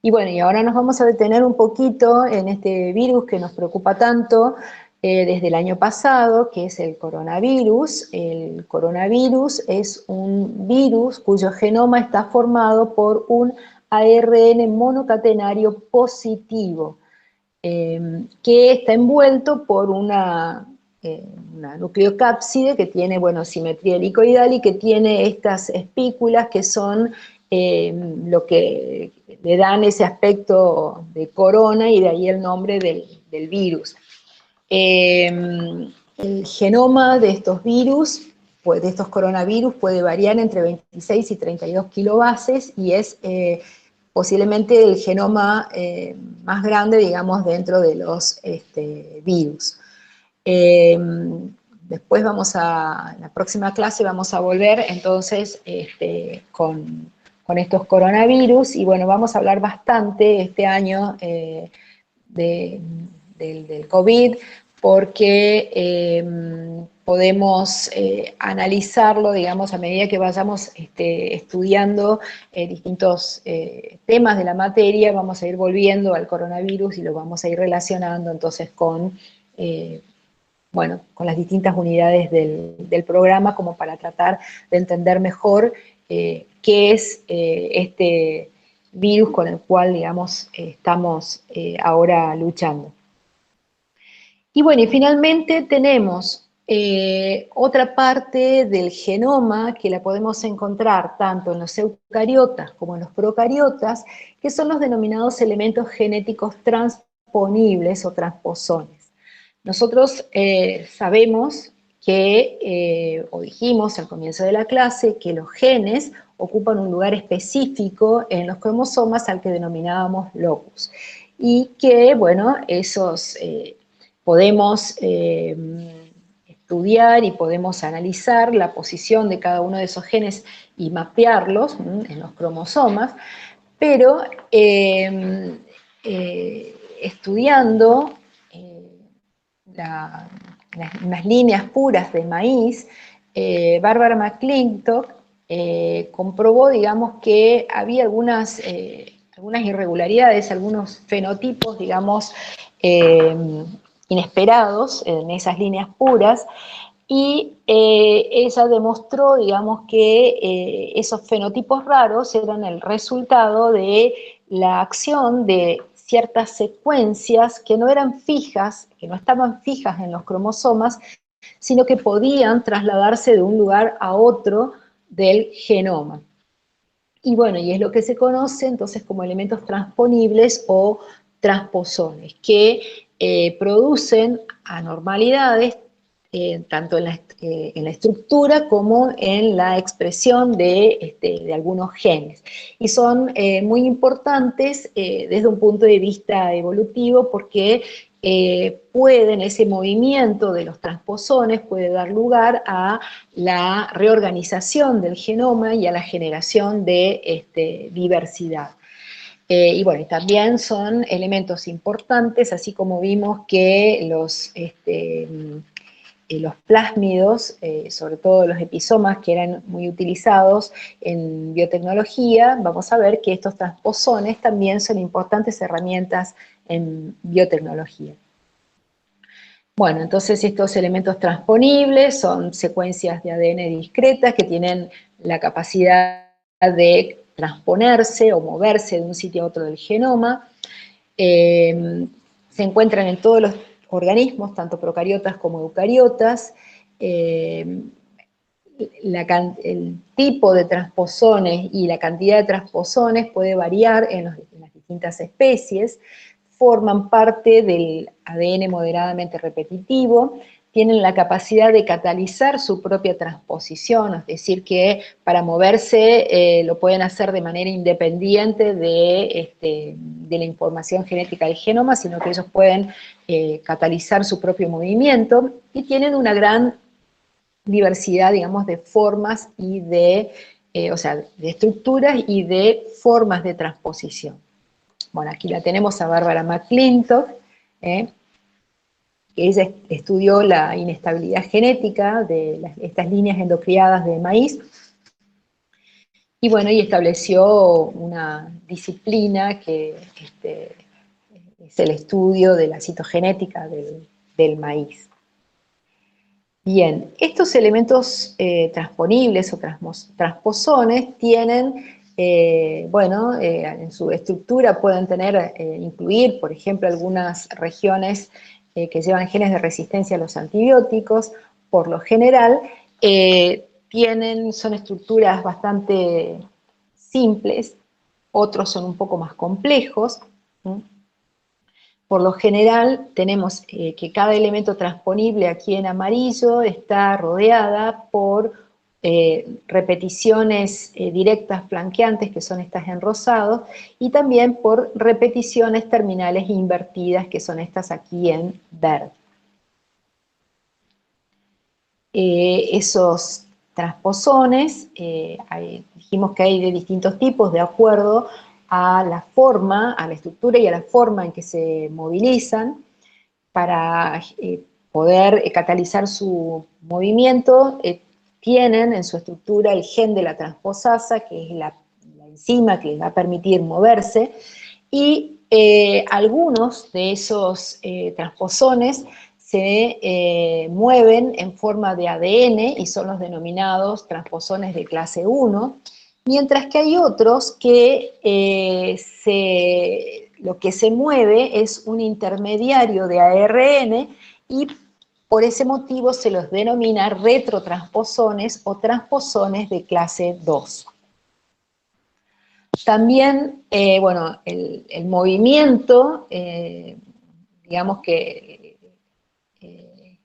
Y bueno, y ahora nos vamos a detener un poquito en este virus que nos preocupa tanto desde el año pasado, que es el coronavirus. El coronavirus es un virus cuyo genoma está formado por un ARN monocatenario positivo, que está envuelto por una nucleocápside que tiene, bueno, simetría helicoidal y que tiene estas espículas que son lo que le dan ese aspecto de corona, y de ahí el nombre del virus. El genoma de estos virus, pues, de estos coronavirus, puede variar entre 26 y 32 kilobases y es posiblemente el genoma más grande, digamos, dentro de los virus. Después en la próxima clase vamos a volver entonces con estos coronavirus, y bueno, vamos a hablar bastante este año del COVID, porque podemos analizarlo, digamos, a medida que vayamos estudiando distintos temas de la materia. Vamos a ir volviendo al coronavirus y lo vamos a ir relacionando entonces con, bueno, con las distintas unidades del programa, como para tratar de entender mejor qué es este virus con el cual, digamos, estamos ahora luchando. Y bueno, y finalmente tenemos otra parte del genoma que la podemos encontrar tanto en los eucariotas como en los procariotas, que son los denominados elementos genéticos transponibles o transposones. Nosotros sabemos que, o dijimos al comienzo de la clase, que los genes ocupan un lugar específico en los cromosomas al que denominábamos locus, y que, bueno, esos podemos estudiar y podemos analizar la posición de cada uno de esos genes y mapearlos en los cromosomas, pero estudiando las líneas puras de maíz, Barbara McClintock comprobó, digamos, que había algunas irregularidades, algunos fenotipos, digamos, inesperados en esas líneas puras, y ella demostró, digamos, que esos fenotipos raros eran el resultado de la acción de ciertas secuencias que no eran fijas, que no estaban fijas en los cromosomas, sino que podían trasladarse de un lugar a otro del genoma. Y bueno, y es lo que se conoce entonces como elementos transponibles o transposones, que producen anormalidades tanto en la estructura como en la expresión de algunos genes. Y son muy importantes desde un punto de vista evolutivo, porque pueden, ese movimiento de los transposones puede dar lugar a la reorganización del genoma y a la generación de diversidad. Y bueno, también son elementos importantes, así como vimos que los plásmidos, sobre todo los episomas, que eran muy utilizados en biotecnología. Vamos a ver que estos transposones también son importantes herramientas en biotecnología. Bueno, entonces estos elementos transponibles son secuencias de ADN discretas que tienen la capacidad de transponerse o moverse de un sitio a otro del genoma. Se encuentran en todos los organismos, tanto procariotas como eucariotas. El tipo de transposones y la cantidad de transposones puede variar en las distintas especies. Forman parte del ADN moderadamente repetitivo, tienen la capacidad de catalizar su propia transposición, es decir, que para moverse lo pueden hacer de manera independiente de la información genética del genoma, sino que ellos pueden catalizar su propio movimiento, y tienen una gran diversidad, digamos, de formas y o sea, de estructuras y de formas de transposición. Bueno, aquí la tenemos a Bárbara McClintock, que ella estudió la inestabilidad genética de estas líneas endocriadas de maíz, y bueno, y estableció una disciplina que es el estudio de la citogenética del maíz. Bien, estos elementos transponibles o transposones tienen, en su estructura pueden incluir, por ejemplo, algunas regiones que llevan genes de resistencia a los antibióticos. Por lo general, son estructuras bastante simples, otros son un poco más complejos. Por lo general, tenemos que cada elemento transponible aquí en amarillo está rodeada por repeticiones directas flanqueantes, que son estas en rosado, y también por repeticiones terminales invertidas, que son estas aquí en verde. Esos transposones, dijimos que hay de distintos tipos de acuerdo a la forma, a la estructura y a la forma en que se movilizan. Para poder catalizar su movimiento, tienen en su estructura el gen de la transposasa, que es la enzima que les va a permitir moverse, y algunos de esos transposones se mueven en forma de ADN y son los denominados transposones de clase 1, mientras que hay otros que lo que se mueve es un intermediario de ARN, y por ese motivo se los denomina retrotransposones o transposones de clase 2. También, el movimiento, digamos que el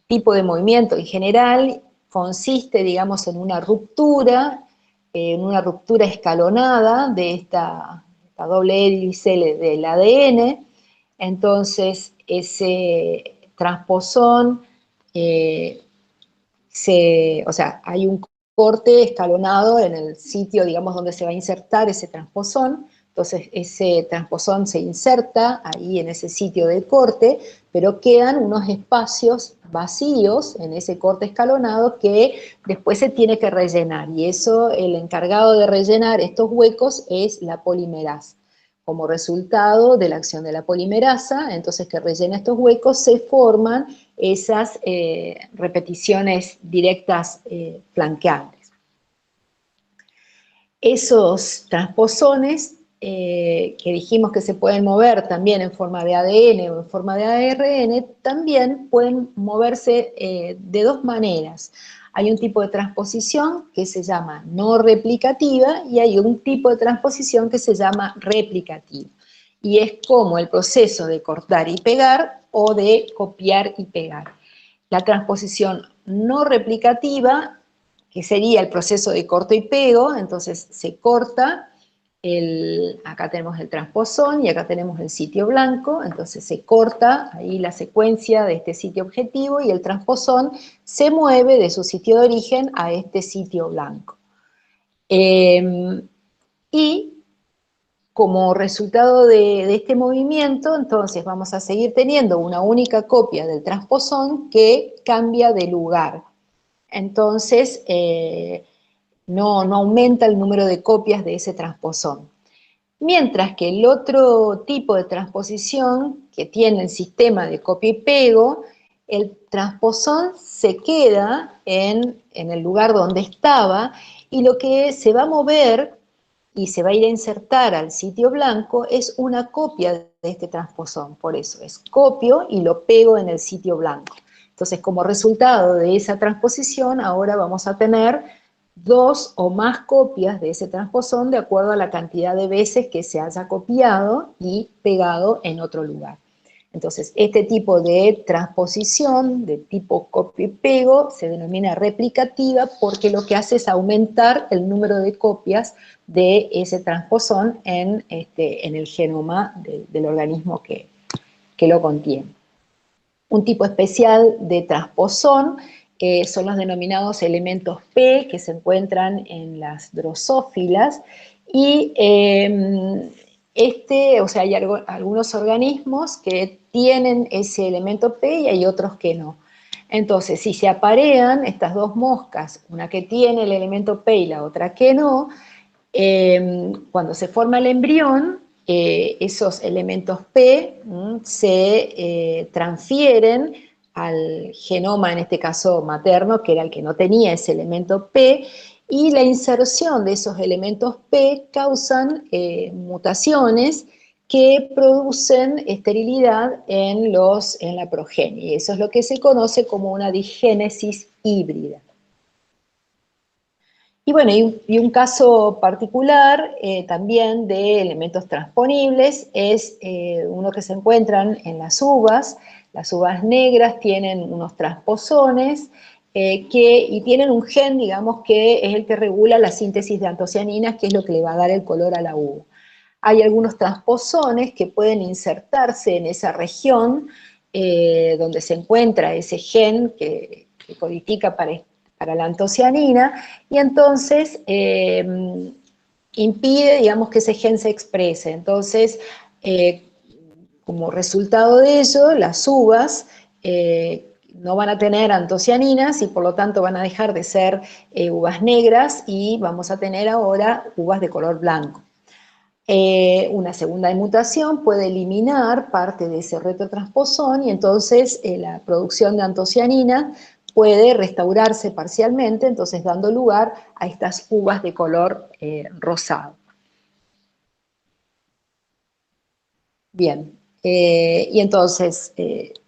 tipo de movimiento en general consiste, digamos, en una ruptura escalonada de esta doble hélice del ADN. Entonces, ese transposón, hay un corte escalonado en el sitio, digamos, donde se va a insertar ese transposón. Entonces, ese transposón se inserta ahí en ese sitio de corte, pero quedan unos espacios vacíos en ese corte escalonado que después se tiene que rellenar, y eso, el encargado de rellenar estos huecos es la polimerasa. Como resultado de la acción de la polimerasa, entonces, que rellena estos huecos, se forman esas repeticiones directas flanqueantes. Esos transposones que dijimos que se pueden mover también en forma de ADN o en forma de ARN, también pueden moverse de dos maneras. Hay un tipo de transposición que se llama no replicativa, y hay un tipo de transposición que se llama replicativa. Y es como el proceso de cortar y pegar o de copiar y pegar. La transposición no replicativa, que sería el proceso de corto y pego, entonces se corta, acá tenemos el transposón y acá tenemos el sitio blanco, entonces se corta ahí la secuencia de este sitio objetivo y el transposón se mueve de su sitio de origen a este sitio blanco. Y como resultado de este movimiento, entonces vamos a seguir teniendo una única copia del transposón que cambia de lugar. Entonces, no aumenta el número de copias de ese transposón. Mientras que el otro tipo de transposición, que tiene el sistema de copia y pego, el transposón se queda en el lugar donde estaba, y lo que se va a mover y se va a ir a insertar al sitio blanco es una copia de este transposón. Por eso es copio y lo pego en el sitio blanco. Entonces, como resultado de esa transposición, ahora vamos a tener dos o más copias de ese transposón de acuerdo a la cantidad de veces que se haya copiado y pegado en otro lugar. Entonces, este tipo de transposición de tipo copia y pego se denomina replicativa porque lo que hace es aumentar el número de copias de ese transposón en el genoma del organismo que lo contiene. Un tipo especial de transposón son los denominados elementos P que se encuentran en las drosófilas y hay algunos organismos que tienen ese elemento P y hay otros que no. Entonces, si se aparean estas dos moscas, una que tiene el elemento P y la otra que no, cuando se forma el embrión, esos elementos P se transfieren al genoma, en este caso materno, que era el que no tenía ese elemento P, y la inserción de esos elementos P causan mutaciones que producen esterilidad en la progenie. Eso es lo que se conoce como una digénesis híbrida. Y bueno, y un caso particular también de elementos transponibles es uno que se encuentran en las uvas. Las uvas negras tienen unos transposones y tienen un gen, digamos, que es el que regula la síntesis de antocianinas, que es lo que le va a dar el color a la uva. Hay algunos transposones que pueden insertarse en esa región donde se encuentra ese gen que codifica para la antocianina, y entonces impide, digamos, que ese gen se exprese. Entonces, como resultado de ello, las uvas no van a tener antocianinas y por lo tanto van a dejar de ser uvas negras y vamos a tener ahora uvas de color blanco. Una segunda mutación puede eliminar parte de ese retrotransposón y entonces la producción de antocianina puede restaurarse parcialmente, entonces dando lugar a estas uvas de color rosado. Bien, y entonces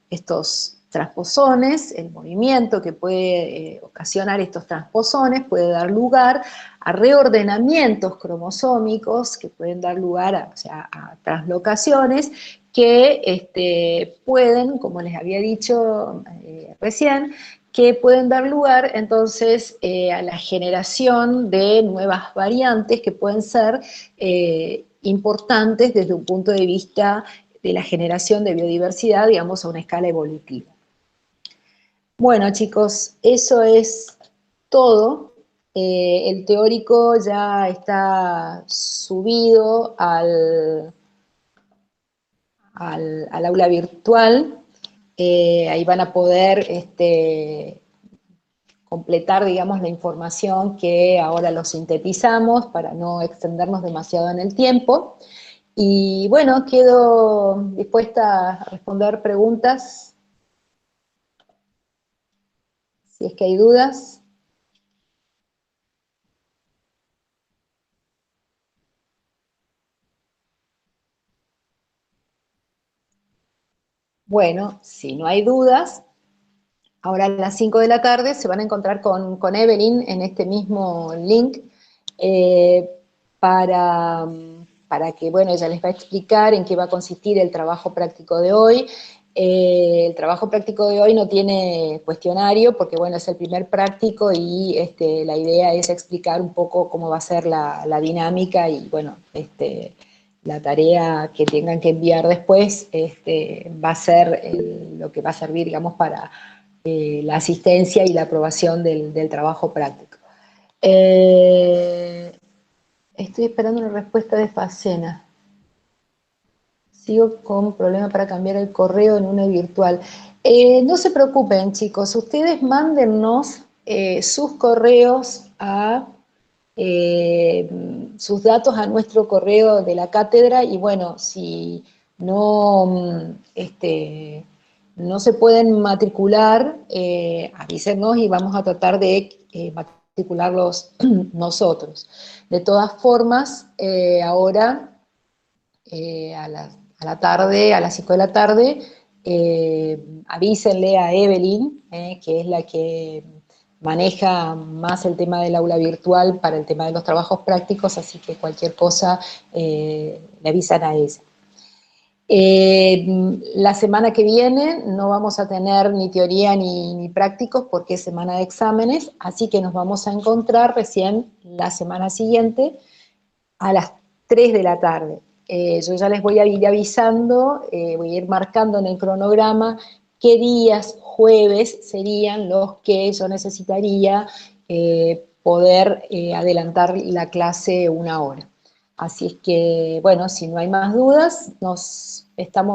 estos transposones, el movimiento que puede ocasionar estos transposones puede dar lugar a reordenamientos cromosómicos que pueden dar lugar a translocaciones que pueden, como les había dicho recién, que pueden dar lugar entonces a la generación de nuevas variantes que pueden ser importantes desde un punto de vista de la generación de biodiversidad, digamos, a una escala evolutiva. Bueno, chicos, eso es todo. El teórico ya está subido al aula virtual. Ahí van a poder completar, digamos, la información que ahora lo sintetizamos para no extendernos demasiado en el tiempo. Y bueno, quedo dispuesta a responder preguntas, si es que hay dudas. Bueno, si no hay dudas, ahora a las 5 de la tarde se van a encontrar con Evelyn en este mismo link para que, bueno, ella les va a explicar en qué va a consistir el trabajo práctico de hoy. El trabajo práctico de hoy no tiene cuestionario porque, bueno, es el primer práctico y la idea es explicar un poco cómo va a ser la dinámica y, bueno, la tarea que tengan que enviar después va a ser lo que va a servir, digamos, para la asistencia y la aprobación del trabajo práctico. Estoy esperando una respuesta de Facena. Sigo con problema para cambiar el correo en una virtual. No se preocupen, chicos, ustedes mándennos sus correos sus datos a nuestro correo de la cátedra y bueno, si no, no se pueden matricular, avísenos y vamos a tratar de matricularlos nosotros. De todas formas, ahora a la tarde, a las 5 de la tarde, avísenle a Evelyn, que es la que maneja más el tema del aula virtual para el tema de los trabajos prácticos, así que cualquier cosa le avisan a ella. La semana que viene no vamos a tener ni teoría ni prácticos porque es semana de exámenes, así que nos vamos a encontrar recién la semana siguiente a las 3 de la tarde. Yo ya les voy a ir avisando, voy a ir marcando en el cronograma qué días jueves serían los que yo necesitaría poder adelantar la clase 1 hora. Así es que, bueno, si no hay más dudas, nos estamos